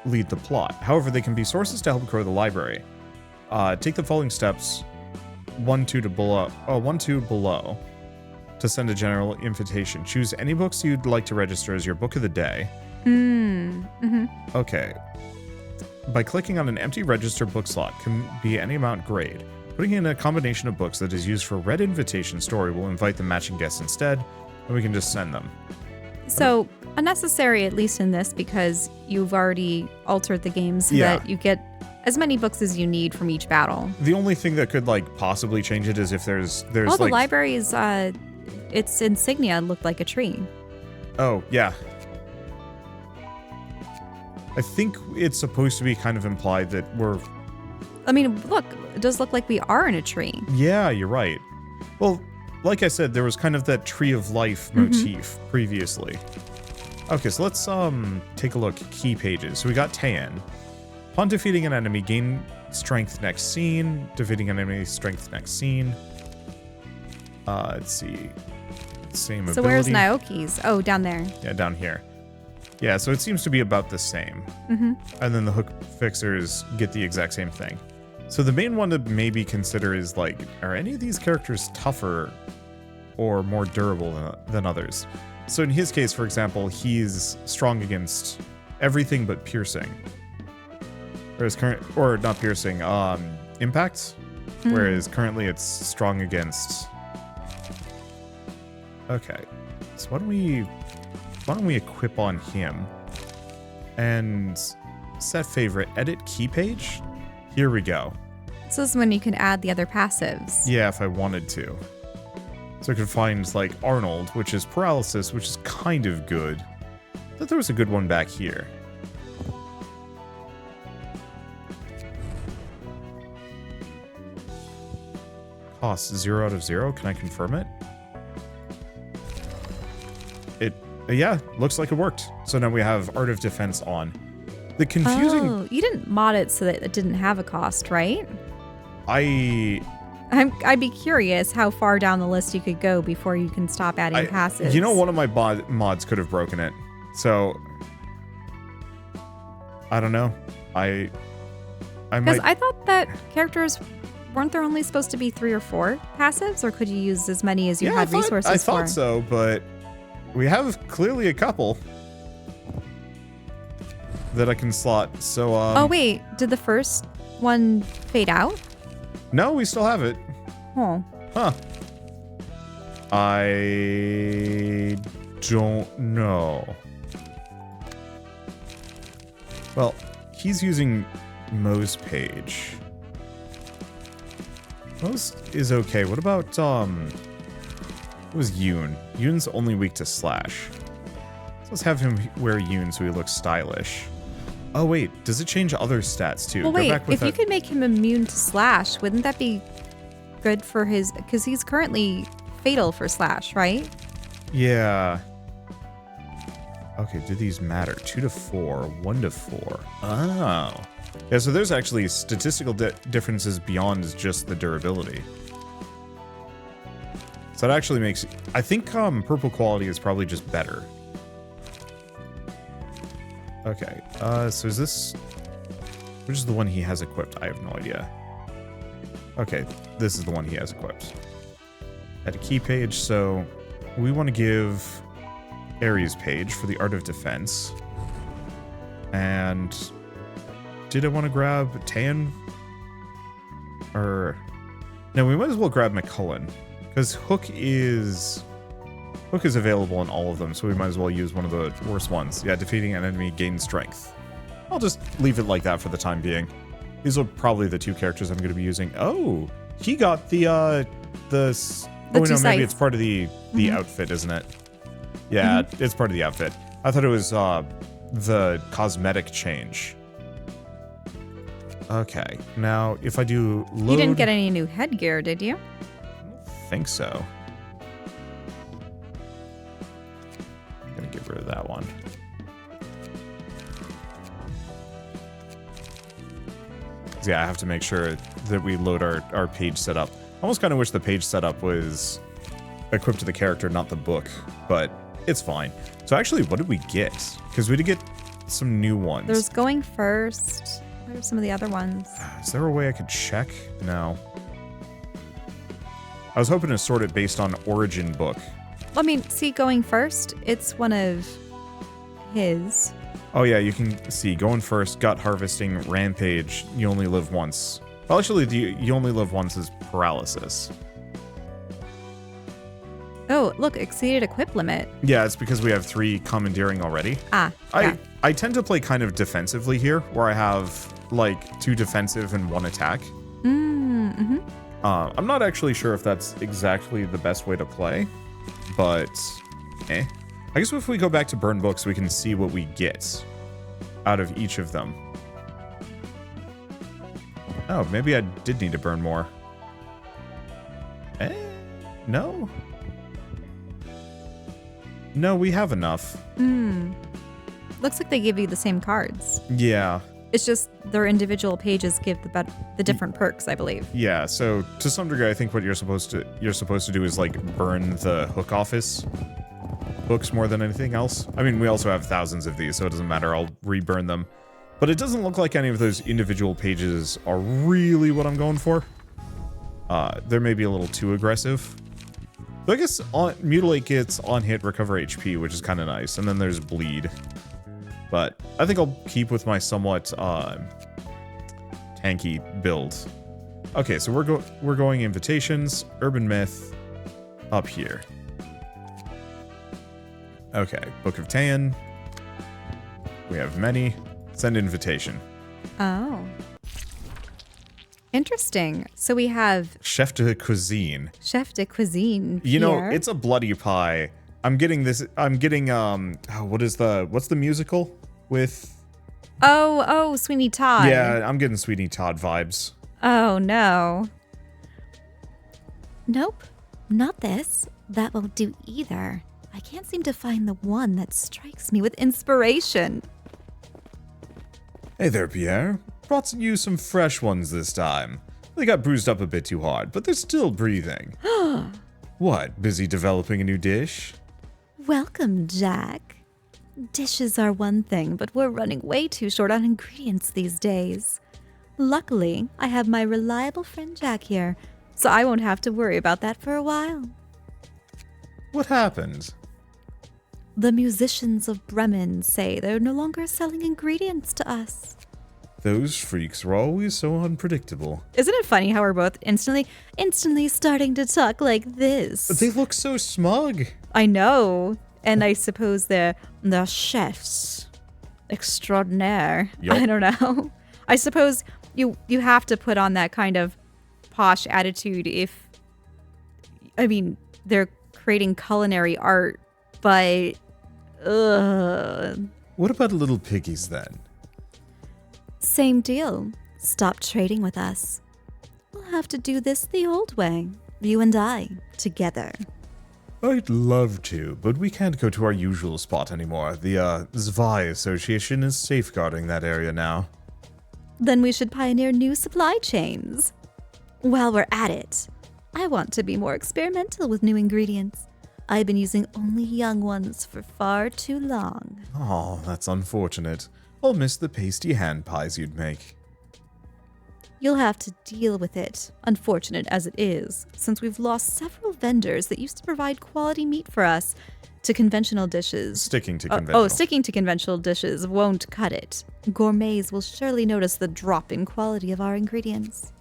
[SPEAKER 1] lead the plot. However, they can be sources to help grow the library. Take the following steps. 1-2 below to send a general invitation. Choose any books you'd like to register as your book of the day. Okay. By clicking on an empty register book slot, can be any amount grade. Putting in a combination of books that is used for read invitation story will invite the matching guests instead, and we can just send them.
[SPEAKER 2] So, unnecessary, at least in this, because you've already altered the game so that you get as many books as you need from each battle.
[SPEAKER 1] The only thing that could like possibly change it is if there's
[SPEAKER 2] well,
[SPEAKER 1] like...
[SPEAKER 2] the library is, its insignia looked like a tree.
[SPEAKER 1] Oh, yeah. I think it's supposed to be kind of implied that we're...
[SPEAKER 2] I mean, look, it does look like we are in a tree.
[SPEAKER 1] Yeah, you're right. Well, like I said, there was kind of that tree of life motif previously. Okay, so let's take a look. Key pages. So we got Tan. Upon defeating an enemy, gain strength next scene. Defeating an enemy, strength next scene. Let's see. Same ability.
[SPEAKER 2] So where's Naoki's? Oh, down there.
[SPEAKER 1] Yeah, down here. Yeah, so it seems to be about the same. And then the hook fixers get the exact same thing. So the main one to maybe consider is like, are any of these characters tougher or more durable than others? So in his case, for example, he's strong against everything but piercing. Whereas not piercing, impact. Whereas currently it's strong against. Okay, so why don't we equip on him and set favorite, edit key page. Here we go.
[SPEAKER 2] So this is when you can add the other passives.
[SPEAKER 1] Yeah, if I wanted to. So I could find like Arnold, which is paralysis, which is kind of good. I thought there was a good one back here. Cost 0 out of 0. Can I confirm it? Yeah, looks like it worked. So now we have Art of Defense on. The confusing...
[SPEAKER 2] Oh, you didn't mod it so that it didn't have a cost, right?
[SPEAKER 1] I'd
[SPEAKER 2] be curious how far down the list you could go before you can stop adding passives.
[SPEAKER 1] You know, one of my mods could have broken it. So, I don't know.
[SPEAKER 2] Because I thought that characters... Weren't there only supposed to be 3 or 4 passives? Or could you use as many as you had resources for?
[SPEAKER 1] I thought so, but... We have clearly a couple that I can slot, so,
[SPEAKER 2] Oh, wait. Did the first one fade out?
[SPEAKER 1] No, we still have it.
[SPEAKER 2] Oh.
[SPEAKER 1] Huh. I don't know. Well, he's using Mo's page. Mo's is okay. What about, it was Yoon. Yoon's only weak to slash. So let's have him wear Yoon so he looks stylish. Oh wait, does it change other stats too?
[SPEAKER 2] Well, wait, if you could make him immune to slash, wouldn't that be good for his... Because he's currently fatal for slash, right?
[SPEAKER 1] Yeah. Okay, do these matter? 2 to 4, 1 to 4. Oh. Yeah, so there's actually statistical differences beyond just the durability. So that actually makes... I think purple quality is probably just better. Okay, so is this... Which is the one he has equipped? I have no idea. Okay, this is the one he has equipped. At a key page, so we want to give Ares page for the Art of Defense. And did I want to grab Tan? Or no, we might as well grab McCullen because Hook is available in all of them, so we might as well use one of the worst ones. Yeah, defeating an enemy gains strength. I'll just leave it like that for the time being. These are probably the 2 characters I'm going to be using. Oh, he got the oh no, maybe it's part of the outfit, isn't it? Yeah, it's part of the outfit. I thought it was the cosmetic change. Okay, now if I do load...
[SPEAKER 2] You didn't get any new headgear, did you?
[SPEAKER 1] I don't think so. I'm gonna get rid of that one. Yeah, I have to make sure that we load our page setup. I almost kind of wish the page setup was equipped to the character, not the book, but it's fine. So actually, what did we get? Because we did get some new ones.
[SPEAKER 2] There's going first. What are some of the other ones?
[SPEAKER 1] Is there a way I could check? No. I was hoping to sort it based on origin book.
[SPEAKER 2] I mean, see, going first, it's one of his.
[SPEAKER 1] Oh yeah, you can see going first, gut harvesting, rampage, you only live once. Well, actually, you only live once is paralysis.
[SPEAKER 2] Oh, look, exceeded equip limit.
[SPEAKER 1] Yeah, it's because we have 3 commandeering already.
[SPEAKER 2] Ah, yeah.
[SPEAKER 1] I tend to play kind of defensively here, where I have like 2 defensive and 1 attack.
[SPEAKER 2] Mm-hmm.
[SPEAKER 1] I'm not actually sure if that's exactly the best way to play, but I guess if we go back to burn books, we can see what we get out of each of them. Oh, maybe I did need to burn more. No? No, we have enough.
[SPEAKER 2] Looks like they give you the same cards.
[SPEAKER 1] Yeah.
[SPEAKER 2] It's just their individual pages give the different perks, I believe.
[SPEAKER 1] Yeah, so to some degree, I think what you're supposed to do is like burn the hook office books more than anything else. I mean, we also have thousands of these, so it doesn't matter. I'll reburn them. But it doesn't look like any of those individual pages are really what I'm going for. They're maybe a little too aggressive. But I guess Mutilate gets on hit, recover HP, which is kind of nice. And then there's Bleed. But I think I'll keep with my somewhat tanky build. Okay, so we're going invitations, urban myth, up here. Okay, Book of Tan. We have many. Send invitation.
[SPEAKER 2] Oh. Interesting. So we have
[SPEAKER 1] Chef de cuisine.
[SPEAKER 2] Chef de cuisine. Pierre.
[SPEAKER 1] You know, it's a bloody pie. I'm getting what's the musical with?
[SPEAKER 2] Oh, Sweeney Todd.
[SPEAKER 1] Yeah, I'm getting Sweeney Todd vibes.
[SPEAKER 2] Oh no. Nope, not this. That won't do either. I can't seem to find the one that strikes me with inspiration.
[SPEAKER 1] Hey there, Pierre. Brought you some fresh ones this time. They got bruised up a bit too hard, but they're still breathing. What, busy developing a new dish?
[SPEAKER 2] Welcome, Jack. Dishes are one thing, but we're running way too short on ingredients these days. Luckily, I have my reliable friend Jack here, so I won't have to worry about that for a while.
[SPEAKER 1] What happened?
[SPEAKER 2] The musicians of Bremen say they're no longer selling ingredients to us.
[SPEAKER 1] Those freaks are always so unpredictable.
[SPEAKER 2] Isn't it funny how we're both instantly starting to talk like this?
[SPEAKER 1] But they look so smug.
[SPEAKER 2] I know. And I suppose they're chefs extraordinaire.
[SPEAKER 1] Yep.
[SPEAKER 2] I don't know. I suppose you have to put on that kind of posh attitude if, I mean, they're creating culinary art, but
[SPEAKER 1] What about little piggies then?
[SPEAKER 2] Same deal. Stop trading with us. We'll have to do this the old way. You and I, together.
[SPEAKER 1] I'd love to, but we can't go to our usual spot anymore. The Zwei Association is safeguarding that area now.
[SPEAKER 2] Then we should pioneer new supply chains. While we're at it, I want to be more experimental with new ingredients. I've been using only young ones for far too long.
[SPEAKER 1] Oh, that's unfortunate. I'll miss the pasty hand pies you'd make.
[SPEAKER 2] You'll have to deal with it, unfortunate as it is, since we've lost several vendors that used to provide quality meat for us to conventional dishes.
[SPEAKER 1] Sticking to conventional.
[SPEAKER 2] Sticking to conventional dishes won't cut it. Gourmets will surely notice the drop in quality of our ingredients.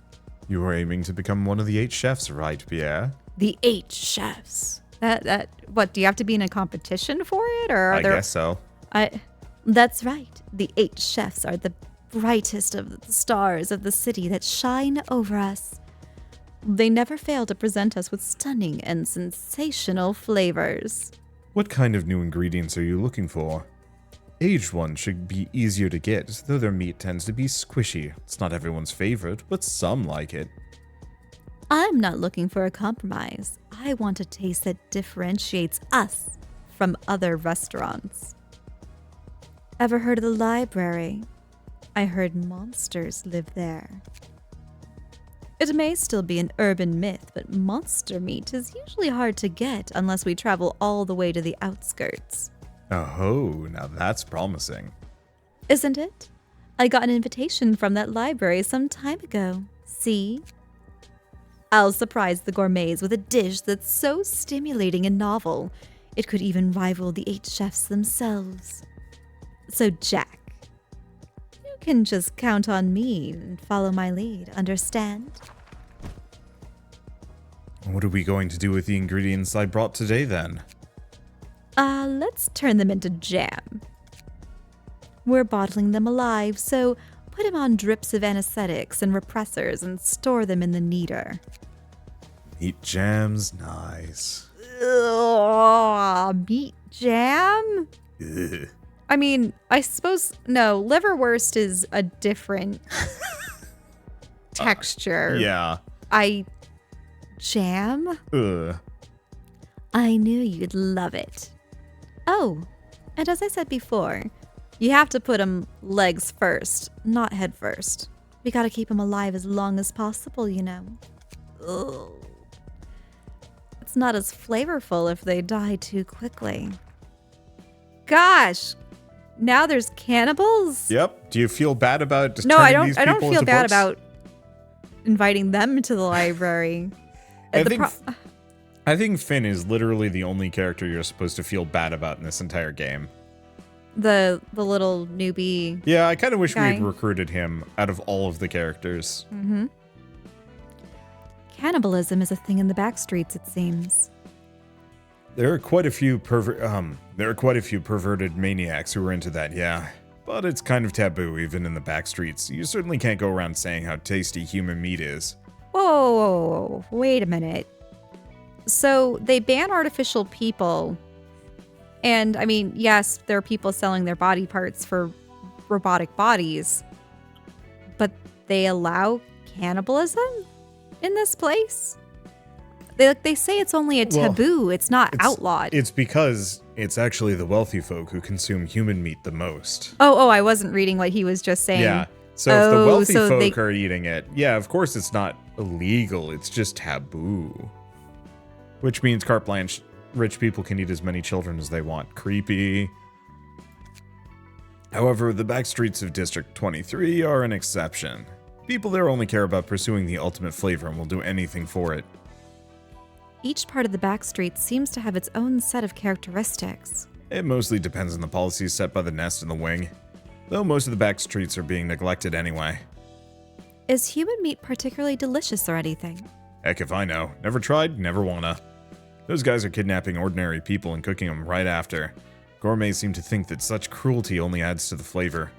[SPEAKER 1] You were aiming to become one of the 8 chefs, right, Pierre?
[SPEAKER 2] The 8 chefs. What, do you have to be in a competition for it, or
[SPEAKER 1] I guess so.
[SPEAKER 2] That's right. The 8 chefs are the brightest of the stars of the city that shine over us. They never fail to present us with stunning and sensational flavors.
[SPEAKER 1] What kind of new ingredients are you looking for? Aged ones should be easier to get, though their meat tends to be squishy. It's not everyone's favorite, but some like it.
[SPEAKER 2] I'm not looking for a compromise. I want a taste that differentiates us from other restaurants. Ever heard of the library? I heard monsters live there. It may still be an urban myth, but monster meat is usually hard to get unless we travel all the way to the outskirts.
[SPEAKER 1] Oh, now that's promising.
[SPEAKER 2] Isn't it? I got an invitation from that library some time ago. See? I'll surprise the gourmets with a dish that's so stimulating and novel, it could even rival the 8 chefs themselves. So, Jack, you can just count on me and follow my lead, understand?
[SPEAKER 1] What are we going to do with the ingredients I brought today, then?
[SPEAKER 2] Let's turn them into jam. We're bottling them alive, so put them on drips of anesthetics and repressors and store them in the kneader.
[SPEAKER 1] Meat jam's nice.
[SPEAKER 2] Ugh, meat jam?
[SPEAKER 1] Ugh.
[SPEAKER 2] I mean, I suppose, no, liverwurst is a different texture.
[SPEAKER 1] Yeah.
[SPEAKER 2] Jam?
[SPEAKER 1] Ugh.
[SPEAKER 2] I knew you'd love it. Oh, and as I said before, you have to put them legs first, not head first. We gotta keep them alive as long as possible, you know. Ugh. It's not as flavorful if they die too quickly. Gosh, now there's cannibals?
[SPEAKER 1] Yep. Do you feel bad about just
[SPEAKER 2] No,
[SPEAKER 1] turning
[SPEAKER 2] I don't.
[SPEAKER 1] these
[SPEAKER 2] I don't
[SPEAKER 1] people
[SPEAKER 2] feel
[SPEAKER 1] into
[SPEAKER 2] bad
[SPEAKER 1] books?
[SPEAKER 2] about inviting them to the library.
[SPEAKER 1] I think Finn is literally the only character you're supposed to feel bad about in this entire game.
[SPEAKER 2] The little newbie.
[SPEAKER 1] Yeah, I kind of wish
[SPEAKER 2] guy.
[SPEAKER 1] we'd recruited him out of all of the characters.
[SPEAKER 2] Mm-hmm. Cannibalism is a thing in the back streets, it seems.
[SPEAKER 1] There are quite a few perverted maniacs who are into that, yeah. But it's kind of taboo even in the back streets. You certainly can't go around saying how tasty human meat is.
[SPEAKER 2] Whoa, wait a minute. So they ban artificial people. And I mean, yes, there are people selling their body parts for robotic bodies. But they allow cannibalism in this place? They say it's only a taboo. It's not outlawed.
[SPEAKER 1] It's because it's actually the wealthy folk who consume human meat the most.
[SPEAKER 2] Oh, I wasn't reading what he was just saying.
[SPEAKER 1] Yeah. So if the wealthy folk are eating it, yeah, of course it's not illegal. It's just taboo. Which means carte blanche, rich people can eat as many children as they want. Creepy. However, the back streets of District 23 are an exception. People there only care about pursuing the ultimate flavor and will do anything for it.
[SPEAKER 2] Each part of the back street seems to have its own set of characteristics.
[SPEAKER 1] It mostly depends on the policies set by the Nest and the Wing, though most of the back streets are being neglected anyway.
[SPEAKER 2] Is human meat particularly delicious or anything?
[SPEAKER 1] Heck if I know. Never tried, never wanna. Those guys are kidnapping ordinary people and cooking them right after. Gourmets seem to think that such cruelty only adds to the flavor.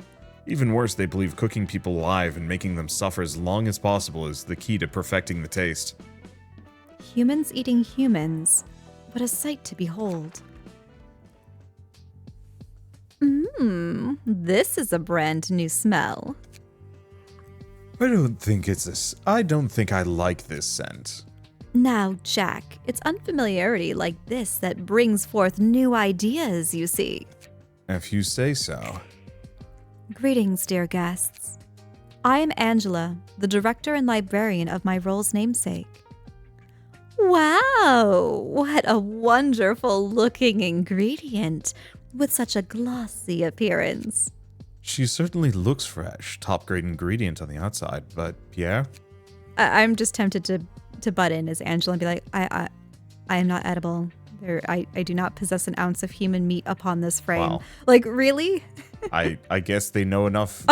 [SPEAKER 1] Even worse, they believe cooking people alive and making them suffer as long as possible is the key to perfecting the taste.
[SPEAKER 2] Humans eating humans. What a sight to behold. This is a brand new smell.
[SPEAKER 1] I don't think I like this scent.
[SPEAKER 2] Now, Jack, it's unfamiliarity like this that brings forth new ideas, you see.
[SPEAKER 1] If you say so.
[SPEAKER 2] Greetings, dear guests. I am Angela, the director and librarian of my role's namesake. Wow, what a wonderful looking ingredient with such a glossy appearance.
[SPEAKER 1] She certainly looks fresh, top grade ingredient on the outside, but Pierre?
[SPEAKER 2] I'm just tempted to butt in as Angela and be like, I am not edible. I do not possess an ounce of human meat upon this frame.
[SPEAKER 1] Wow.
[SPEAKER 2] Like, really?
[SPEAKER 1] I guess they know enough.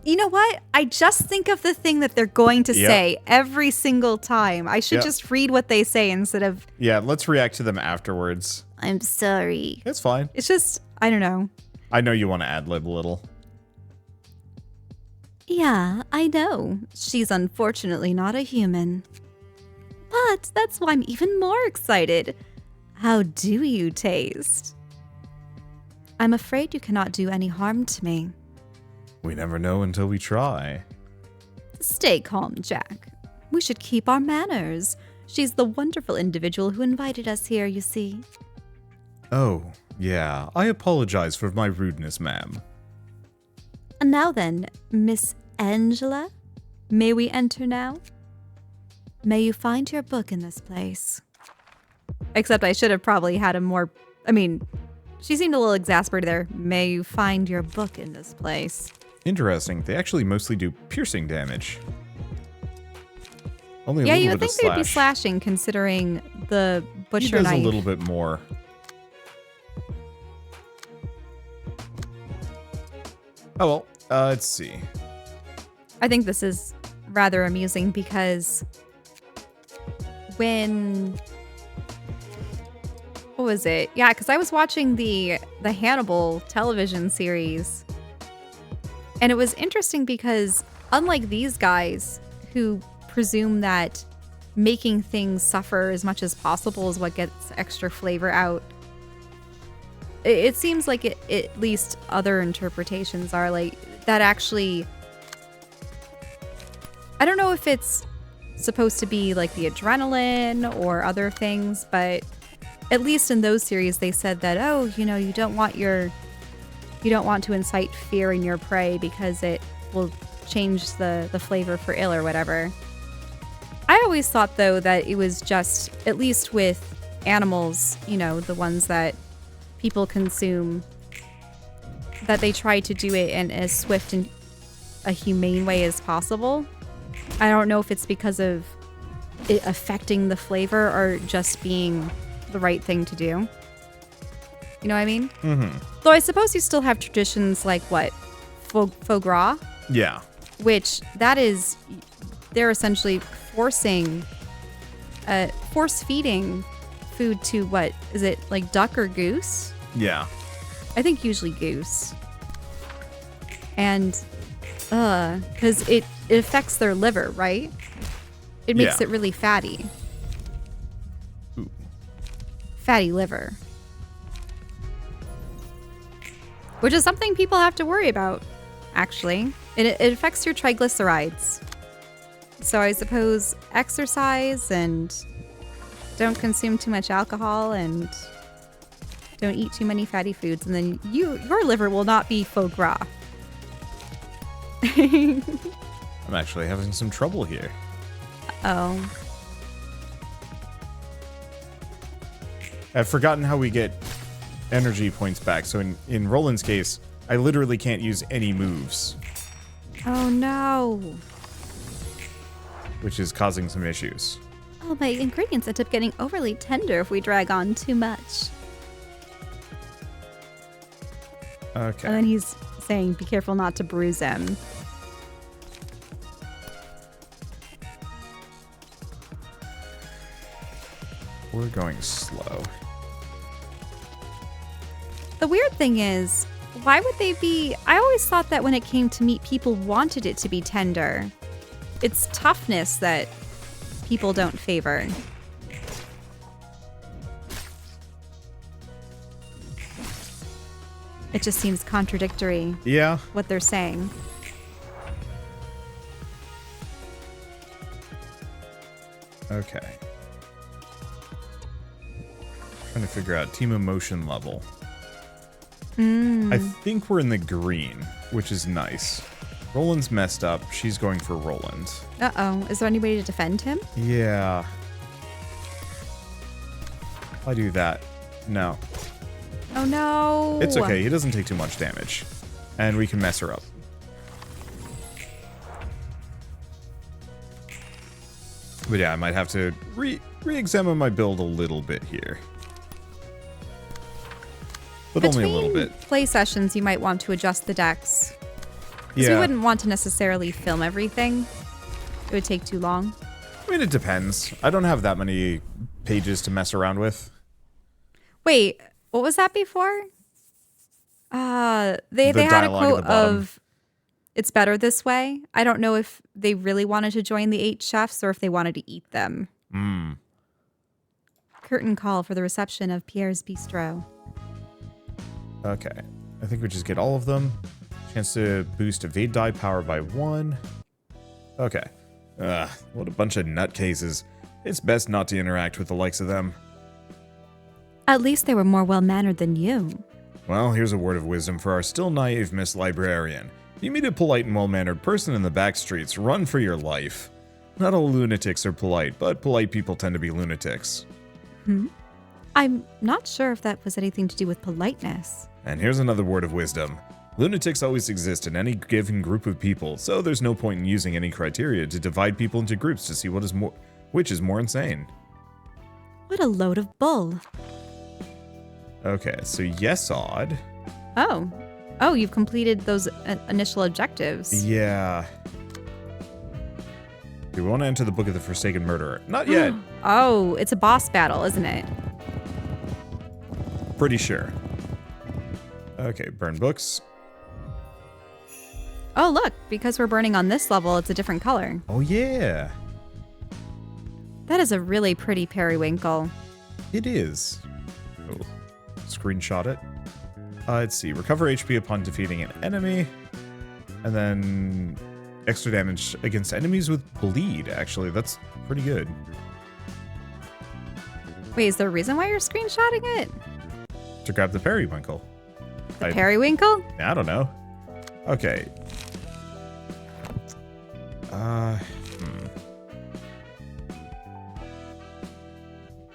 [SPEAKER 2] You know what? I just think of the thing that they're going to
[SPEAKER 1] Yep.
[SPEAKER 2] say every single time. I should
[SPEAKER 1] Yep.
[SPEAKER 2] just read what they say instead of,
[SPEAKER 1] Yeah, let's react to them afterwards.
[SPEAKER 2] I'm sorry.
[SPEAKER 1] It's fine.
[SPEAKER 2] It's just, I don't know.
[SPEAKER 1] I know you want to ad-lib a little.
[SPEAKER 2] Yeah, I know. She's unfortunately not a human. But that's why I'm even more excited. How do you taste? I'm afraid you cannot do any harm to me.
[SPEAKER 1] We never know until we try.
[SPEAKER 2] Stay calm, Jack. We should keep our manners. She's the wonderful individual who invited us here, you see.
[SPEAKER 1] Oh, yeah. I apologize for my rudeness, ma'am.
[SPEAKER 2] And now then, Miss Angela, may we enter now? May you find your book in this place. Except I should have probably had a more, she seemed a little exasperated there. May you find your book in this place.
[SPEAKER 1] Interesting. They actually mostly do piercing damage. Only a
[SPEAKER 2] Yeah,
[SPEAKER 1] little
[SPEAKER 2] you would
[SPEAKER 1] bit
[SPEAKER 2] think
[SPEAKER 1] of
[SPEAKER 2] they'd be
[SPEAKER 1] slash.
[SPEAKER 2] slashing considering the
[SPEAKER 1] He
[SPEAKER 2] butcher
[SPEAKER 1] does
[SPEAKER 2] knife.
[SPEAKER 1] a little bit more. Oh well, let's see.
[SPEAKER 2] I think this is rather amusing because what was it? Yeah, because I was watching the Hannibal television series, and it was interesting because unlike these guys who presume that making things suffer as much as possible is what gets extra flavor out, it seems like at least other interpretations are like that actually. I don't know if it's supposed to be like the adrenaline or other things, but at least in those series they said that, oh, you don't want to incite fear in your prey because it will change the flavor for ill or whatever. I always thought though that it was just, at least with animals, the ones that people consume, that they try to do it in as swift and a humane way as possible. I don't know if it's because of it affecting the flavor or just being the right thing to do. You know what I mean?
[SPEAKER 1] Mm-hmm.
[SPEAKER 2] Though I suppose you still have traditions like what? Faux gras?
[SPEAKER 1] Yeah.
[SPEAKER 2] Which they're essentially force feeding food to what? Is it like duck or goose?
[SPEAKER 1] Yeah.
[SPEAKER 2] I think usually goose. And, because it affects their liver, right? It makes
[SPEAKER 1] Yeah.
[SPEAKER 2] it really fatty.
[SPEAKER 1] Ooh.
[SPEAKER 2] Fatty liver. Which is something people have to worry about, actually. It affects your triglycerides. So I suppose exercise and don't consume too much alcohol and don't eat too many fatty foods, and then your liver will not be faux gras.
[SPEAKER 1] I'm actually having some trouble here.
[SPEAKER 2] Oh.
[SPEAKER 1] I've forgotten how we get energy points back. So in Roland's case, I literally can't use any moves,
[SPEAKER 2] Oh no.
[SPEAKER 1] which is causing some issues.
[SPEAKER 2] Oh, my ingredients end up getting overly tender if we drag on too much.
[SPEAKER 1] Okay.
[SPEAKER 2] And then he's saying, be careful not to bruise him.
[SPEAKER 1] We're going slow.
[SPEAKER 2] The weird thing is, why would they be... I always thought that when it came to meat, people wanted it to be tender. It's toughness that people don't favor. It just seems contradictory,
[SPEAKER 1] Yeah.
[SPEAKER 2] what they're saying.
[SPEAKER 1] Okay. Trying to figure out team emotion level. I think we're in the green, which is nice. Roland's messed up. She's going for Roland.
[SPEAKER 2] Uh-oh. Is there any way to defend him?
[SPEAKER 1] Yeah. If I do that. No.
[SPEAKER 2] Oh, no.
[SPEAKER 1] It's okay. He doesn't take too much damage. And we can mess her up. But yeah, I might have to re-examine my build a little bit here. But only a little bit.
[SPEAKER 2] Play sessions, you might want to adjust the decks. Because we wouldn't want to necessarily film everything. It would take too long.
[SPEAKER 1] I mean, it depends. I don't have that many pages to mess around with.
[SPEAKER 2] Wait, what was that before? They had a quote of it's better this way. I don't know if they really wanted to join the 8 chefs or if they wanted to eat them. Curtain call for the reception of Pierre's Bistro.
[SPEAKER 1] Okay. I think we just get all of them. Chance to boost evade die power by 1. Okay. What a bunch of nutcases. It's best not to interact with the likes of them.
[SPEAKER 2] At least they were more well-mannered than you.
[SPEAKER 1] Well, here's a word of wisdom for our still naive Miss Librarian. If you meet a polite and well-mannered person in the back streets, run for your life. Not all lunatics are polite, but polite people tend to be lunatics.
[SPEAKER 2] I'm not sure if that was anything to do with politeness.
[SPEAKER 1] And here's another word of wisdom. Lunatics always exist in any given group of people, so there's no point in using any criteria to divide people into groups to see which is more insane.
[SPEAKER 2] What a load of bull.
[SPEAKER 1] Okay, so yes, odd.
[SPEAKER 2] Oh, you've completed those initial objectives.
[SPEAKER 1] Yeah. We want to enter the Book of the Forsaken Murderer. Not yet.
[SPEAKER 2] Oh, it's a boss battle, isn't it?
[SPEAKER 1] Pretty sure. Okay, burn books.
[SPEAKER 2] Oh, look, because we're burning on this level, it's a different color.
[SPEAKER 1] Oh, yeah.
[SPEAKER 2] That is a really pretty periwinkle.
[SPEAKER 1] It is. Oh, screenshot it. Let's see. Recover HP upon defeating an enemy. And then extra damage against enemies with bleed, actually. That's pretty good.
[SPEAKER 2] Wait, is there a reason why you're screenshotting it?
[SPEAKER 1] To grab the periwinkle.
[SPEAKER 2] The periwinkle?
[SPEAKER 1] I don't know. Okay.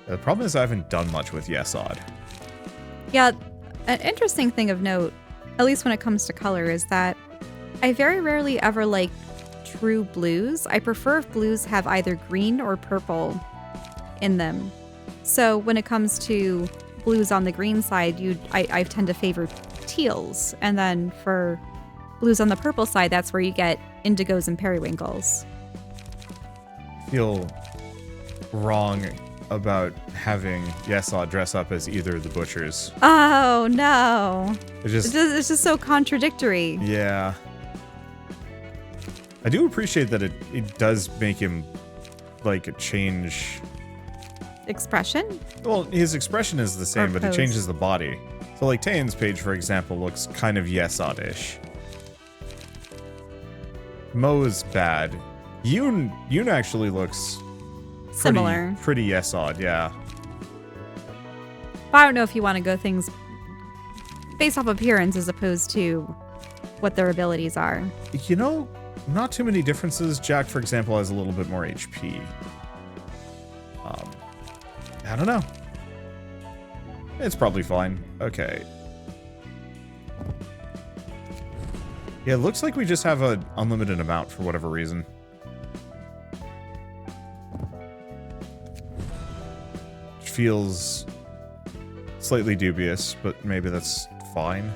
[SPEAKER 1] The problem is I haven't done much with Yesod.
[SPEAKER 2] Yeah, an interesting thing of note, at least when it comes to color, is that I very rarely ever like true blues. I prefer if blues have either green or purple in them. So when it comes to blues on the green side, I tend to favor teals. And then for blues on the purple side, that's where you get indigos and periwinkles.
[SPEAKER 1] I feel wrong about having Yesod dress up as either of the butchers.
[SPEAKER 2] Oh, no.
[SPEAKER 1] It's
[SPEAKER 2] just so contradictory.
[SPEAKER 1] Yeah. I do appreciate that it does make him, like, change...
[SPEAKER 2] Expression?
[SPEAKER 1] Well, his expression is the same, but it changes the body. So, like, Tayan's page, for example, looks kind of Yesod-ish. Mo is bad. Yoon actually looks...
[SPEAKER 2] Similar.
[SPEAKER 1] Pretty Yesod, yeah.
[SPEAKER 2] But I don't know if you want to go things based off appearance as opposed to what their abilities are.
[SPEAKER 1] You know, not too many differences. Jack, for example, has a little bit more HP. I don't know. It's probably fine. Okay. Yeah, it looks like we just have an unlimited amount for whatever reason. Which feels slightly dubious, but maybe that's fine.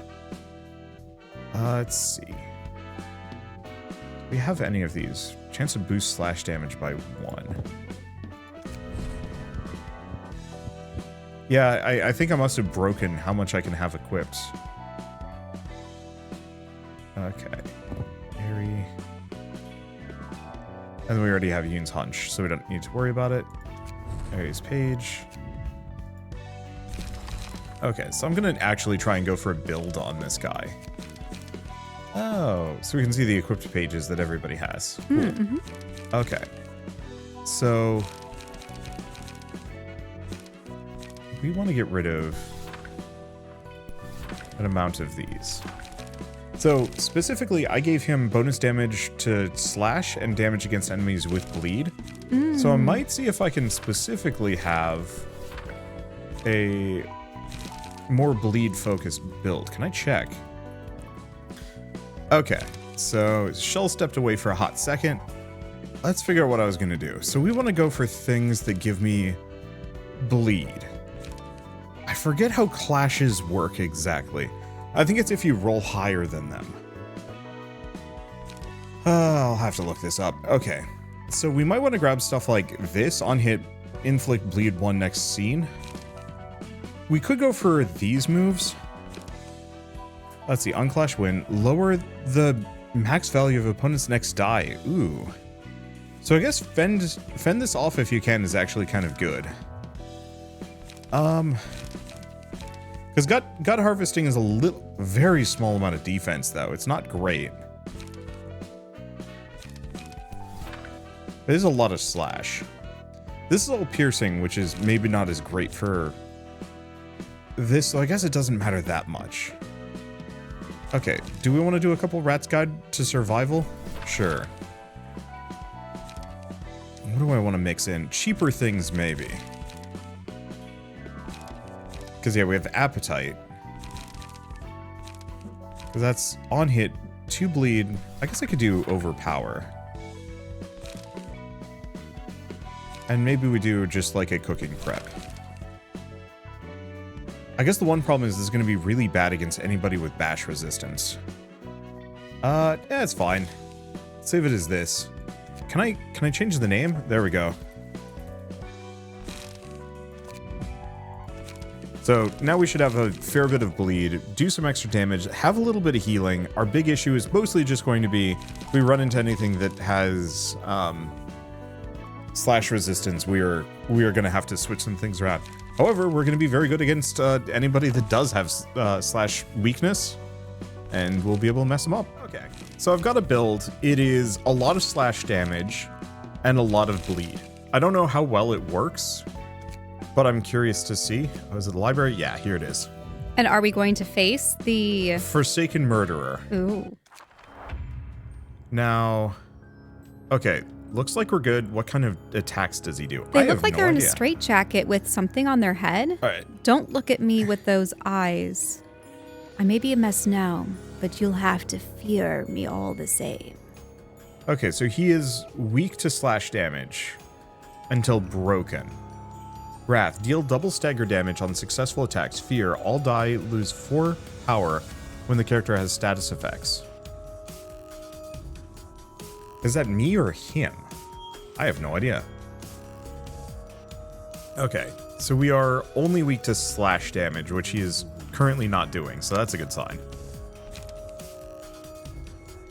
[SPEAKER 1] Let's see. Do we have any of these? Chance to boost slash damage by 1. Yeah, I think I must have broken how much I can have equipped. Okay. Harry. And we already have Yoon's hunch, so we don't need to worry about it. Harry's page. Okay, so I'm going to actually try and go for a build on this guy. Oh, so we can see the equipped pages that everybody has. Cool.
[SPEAKER 2] Mm-hmm.
[SPEAKER 1] Okay. So, we want to get rid of an amount of these. So specifically, I gave him bonus damage to slash and damage against enemies with bleed. So I might see if I can specifically have a more bleed focused build. Can I check? Okay, so Shell stepped away for a hot second. Let's figure out what I was gonna do. So we want to go for things that give me bleed. I forget how clashes work exactly. I think it's if you roll higher than them. I'll have to look this up. Okay, so we might want to grab stuff like this. On hit, inflict bleed 1 next scene. We could go for these moves. Let's see, unclash win. Lower the max value of opponent's next die. Ooh. So I guess fend this off if you can is actually kind of good. Because gut harvesting is a very small amount of defense, though. It's not great. There's a lot of slash. This is all piercing, which is maybe not as great for this, so I guess it doesn't matter that much. Okay, do we want to do a couple Rat's Guide to Survival? Sure. What do I want to mix in? Cheaper things, maybe. Because, yeah, we have Appetite. Because that's on hit, 2 bleed. I guess I could do Overpower. And maybe we do just like a cooking prep. I guess the one problem is this is going to be really bad against anybody with bash resistance. Yeah, it's fine. Save it as this. Can I change the name? There we go. So now we should have a fair bit of bleed, do some extra damage, have a little bit of healing. Our big issue is mostly just going to be if we run into anything that has slash resistance, we are going to have to switch some things around. However, we're going to be very good against anybody that does have slash weakness, and we'll be able to mess them up. Okay, so I've got a build. It is a lot of slash damage and a lot of bleed. I don't know how well it works, but I'm curious to see. Oh, is it the library? Yeah, here it is.
[SPEAKER 2] And are we going to face the
[SPEAKER 1] Forsaken Murderer?
[SPEAKER 2] Ooh.
[SPEAKER 1] Now, okay, looks like we're good. What kind of attacks does he do?
[SPEAKER 2] They look like they're in a straitjacket with something on their head.
[SPEAKER 1] All right.
[SPEAKER 2] Don't look at me with those eyes. I may be a mess now, but you'll have to fear me all the same.
[SPEAKER 1] Okay, so he is weak to slash damage until broken. Wrath, deal double stagger damage on successful attacks. Fear, all die lose 4 power when the character has status effects. Is that me or him? I have no idea. Okay, so we are only weak to slash damage, which he is currently not doing, so that's a good sign.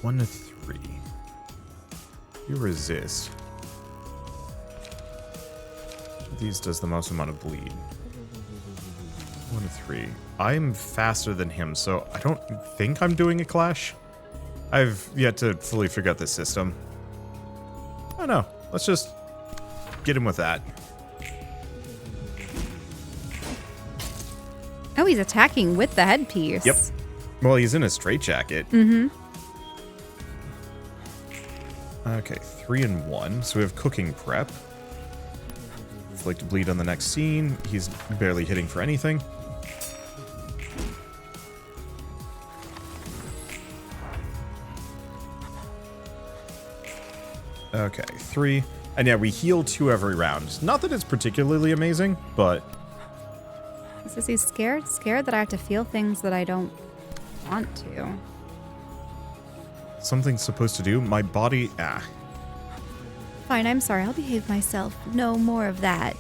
[SPEAKER 1] 1 to 3. You resist. These does the most amount of bleed. 1 to 3. I'm faster than him, so I don't think I'm doing a clash. I've yet to fully figure out this system. I don't know. Let's just get him with that.
[SPEAKER 2] Oh, he's attacking with the headpiece.
[SPEAKER 1] Yep. Well, he's in a straitjacket.
[SPEAKER 2] Mm-hmm.
[SPEAKER 1] Okay, 3 and 1. So we have cooking prep. Inflict bleed on the next scene. He's barely hitting for anything. Okay, 3. And yeah, we heal 2 every round. Not that it's particularly amazing, but...
[SPEAKER 2] He says he's scared? Scared that I have to feel things that I don't want to.
[SPEAKER 1] Something's supposed to do. My body...
[SPEAKER 2] Fine, I'm sorry. I'll behave myself. No more of that.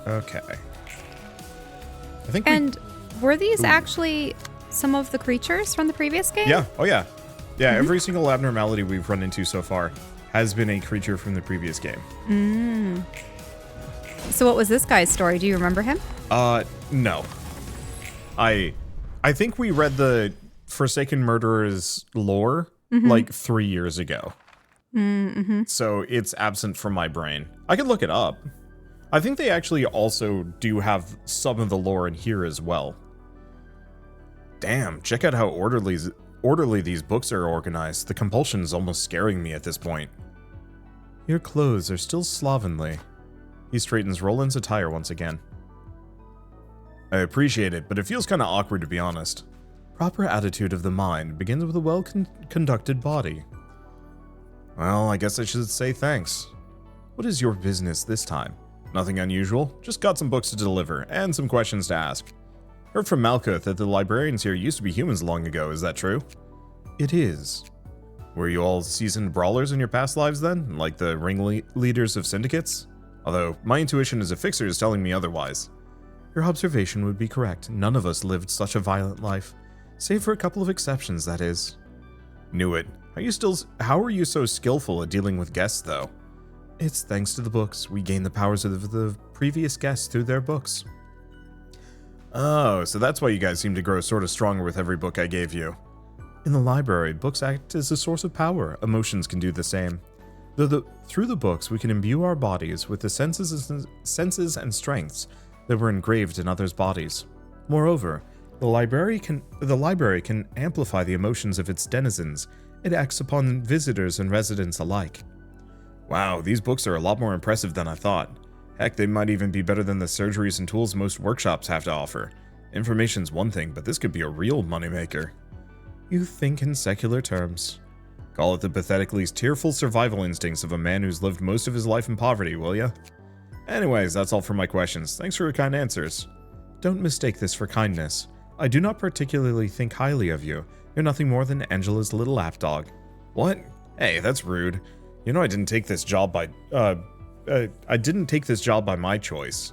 [SPEAKER 1] Okay. I think
[SPEAKER 2] were these actually some of the creatures from the previous game?
[SPEAKER 1] Yeah. Oh, yeah. Yeah, every single abnormality we've run into so far has been a creature from the previous game.
[SPEAKER 2] Mm. So what was this guy's story? Do you remember him?
[SPEAKER 1] No. I think we read the Forsaken Murderer's lore like 3 years ago. So it's absent from my brain. I can look it up. I think they actually also do have some of the lore in here as well. Damn, check out how orderly these books are organized. The compulsion is almost scaring me at this point. Your clothes are still slovenly. He straightens Roland's attire once again. I appreciate it, but it feels kind of awkward to be honest. Proper attitude of the mind begins with a well-conducted body. Well, I guess I should say thanks. What is your business this time? Nothing unusual, just got some books to deliver, and some questions to ask. Heard from Malkuth that the librarians here used to be humans long ago, is that true? It is. Were you all seasoned brawlers in your past lives then, like the ringleaders of syndicates? Although, my intuition as a fixer is telling me otherwise. Your observation would be correct, none of us lived such a violent life. Save for a couple of exceptions, that is. Knew it. How are you so skillful at dealing with guests, though? It's thanks to the books. We gain the powers of the previous guests through their books. Oh, so that's why you guys seem to grow sort of stronger with every book I gave you. In the library, books act as a source of power. Emotions can do the same. Through the books, we can imbue our bodies with the senses and strengths that were engraved in others' bodies. Moreover, the library can amplify the emotions of its denizens. It acts upon visitors and residents alike. Wow, these books are a lot more impressive than I thought. Heck, they might even be better than the surgeries and tools most workshops have to offer. Information's one thing, but this could be a real moneymaker. You think in secular terms. Call it the pathetically tearful survival instincts of a man who's lived most of his life in poverty, will ya? Anyways, that's all for my questions. Thanks for your kind answers. Don't mistake this for kindness. I do not particularly think highly of you. You're nothing more than Angela's little lapdog. What? Hey, that's rude. You know I didn't take this job by my choice.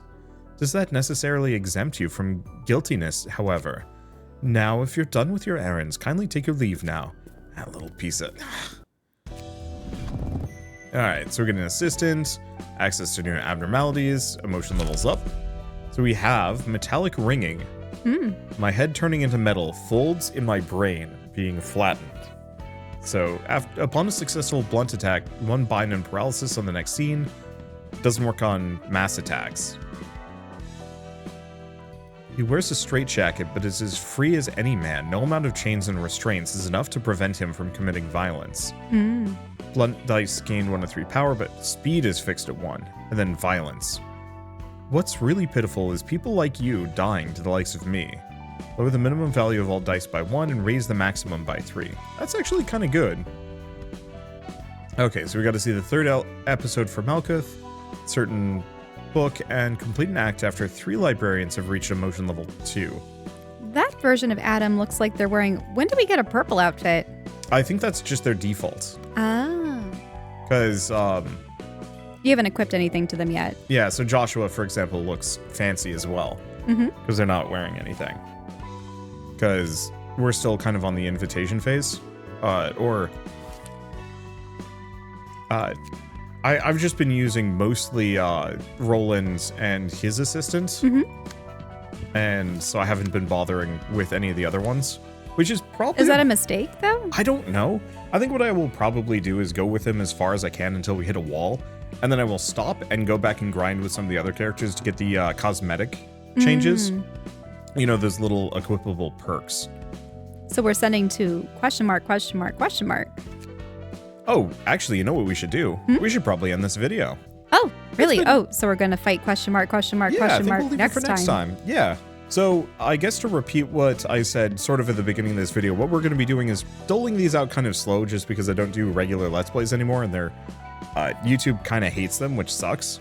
[SPEAKER 1] Does that necessarily exempt you from guiltiness, however? Now, if you're done with your errands, kindly take your leave now. That little piece of... Alright, so we're getting an assistant, access to new abnormalities, emotion levels up. So we have metallic ringing. My head turning into metal, folds in my brain being flattened. So, upon a successful blunt attack, one bind and paralysis on the next scene. Doesn't work on mass attacks. He wears a straitjacket, but is as free as any man. No amount of chains and restraints is enough to prevent him from committing violence. Blunt dice gain 1 to 3 power, but speed is fixed at 1, and then violence. What's really pitiful is people like you dying to the likes of me. Lower the minimum value of all dice by 1 and raise the maximum by 3. That's actually kind of good. Okay, so we got to see the 3rd episode for Malkuth, certain book, and complete an act after 3 librarians have reached emotion level 2.
[SPEAKER 2] That version of Adam looks like they're wearing... When do we get a purple outfit?
[SPEAKER 1] I think that's just their default.
[SPEAKER 2] Ah.
[SPEAKER 1] Because,
[SPEAKER 2] You haven't equipped anything to them yet.
[SPEAKER 1] yeah, so Joshua, for example, looks fancy as well. Because they're not wearing anything. Because we're still kind of on the invitation phase. I've just been using mostly Roland and his assistant. And so I haven't been bothering with any of the other ones. Which is probably...
[SPEAKER 2] Is that a mistake, though?
[SPEAKER 1] I don't know. I think what I will probably do is go with him as far as I can until we hit a wall. And then I will stop and go back and grind with some of the other characters to get the cosmetic changes. You know, those little equipable perks.
[SPEAKER 2] So we're sending to question mark.
[SPEAKER 1] Oh, actually, you know what we should do? We should probably end this video.
[SPEAKER 2] Oh, really? Oh, so we're going to fight question mark
[SPEAKER 1] Yeah, I think we'll leave it for next time. Yeah. So I guess to repeat what I said sort of at the beginning of this video, what we're going to be doing is doling these out kind of slow just because I don't do regular Let's Plays anymore and they're YouTube kind of hates them, which sucks.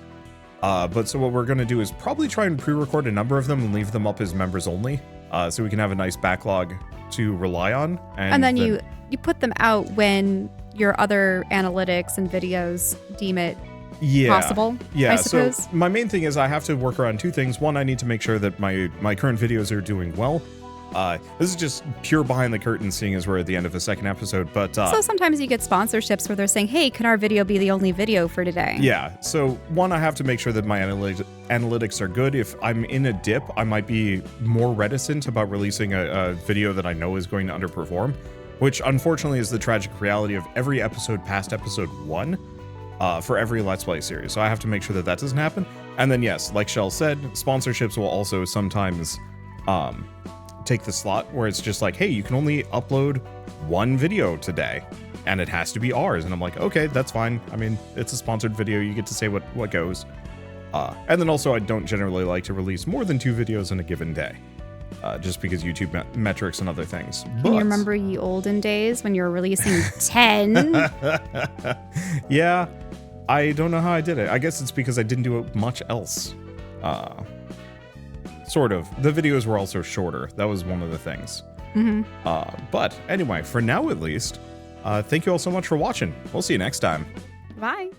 [SPEAKER 1] But so what we're going to do is probably try and pre-record a number of them and leave them up as members only so we can have a nice backlog to rely on.
[SPEAKER 2] And then you put them out when your other analytics and videos deem it possible, I suppose.
[SPEAKER 1] So my main thing is I have to work around 2 things. One, I need to make sure that my current videos are doing well. This is just pure behind the curtain, seeing as we're at the end of the 2nd episode. But
[SPEAKER 2] so sometimes you get sponsorships where they're saying, hey, can our video be the only video for today?
[SPEAKER 1] Yeah. So one, I have to make sure that my analytics are good. If I'm in a dip, I might be more reticent about releasing a video that I know is going to underperform. which unfortunately is the tragic reality of every episode past episode 1 for every Let's Play series. So I have to make sure that that doesn't happen. And then yes, like Shell said, sponsorships will also sometimes take the slot where it's just like, hey, you can only upload 1 video today and it has to be ours. And I'm like, okay, that's fine. I mean, it's a sponsored video. You get to say what goes. And then also I don't generally like to release more than 2 videos in a given day. Just because YouTube metrics and other things.
[SPEAKER 2] Can you remember ye olden days when you were releasing 10?
[SPEAKER 1] Yeah, I don't know how I did it. I guess it's because I didn't do much else. Sort of. The videos were also shorter. That was one of the things. But anyway, for now at least, thank you all so much for watching. We'll see you next time.
[SPEAKER 2] Bye.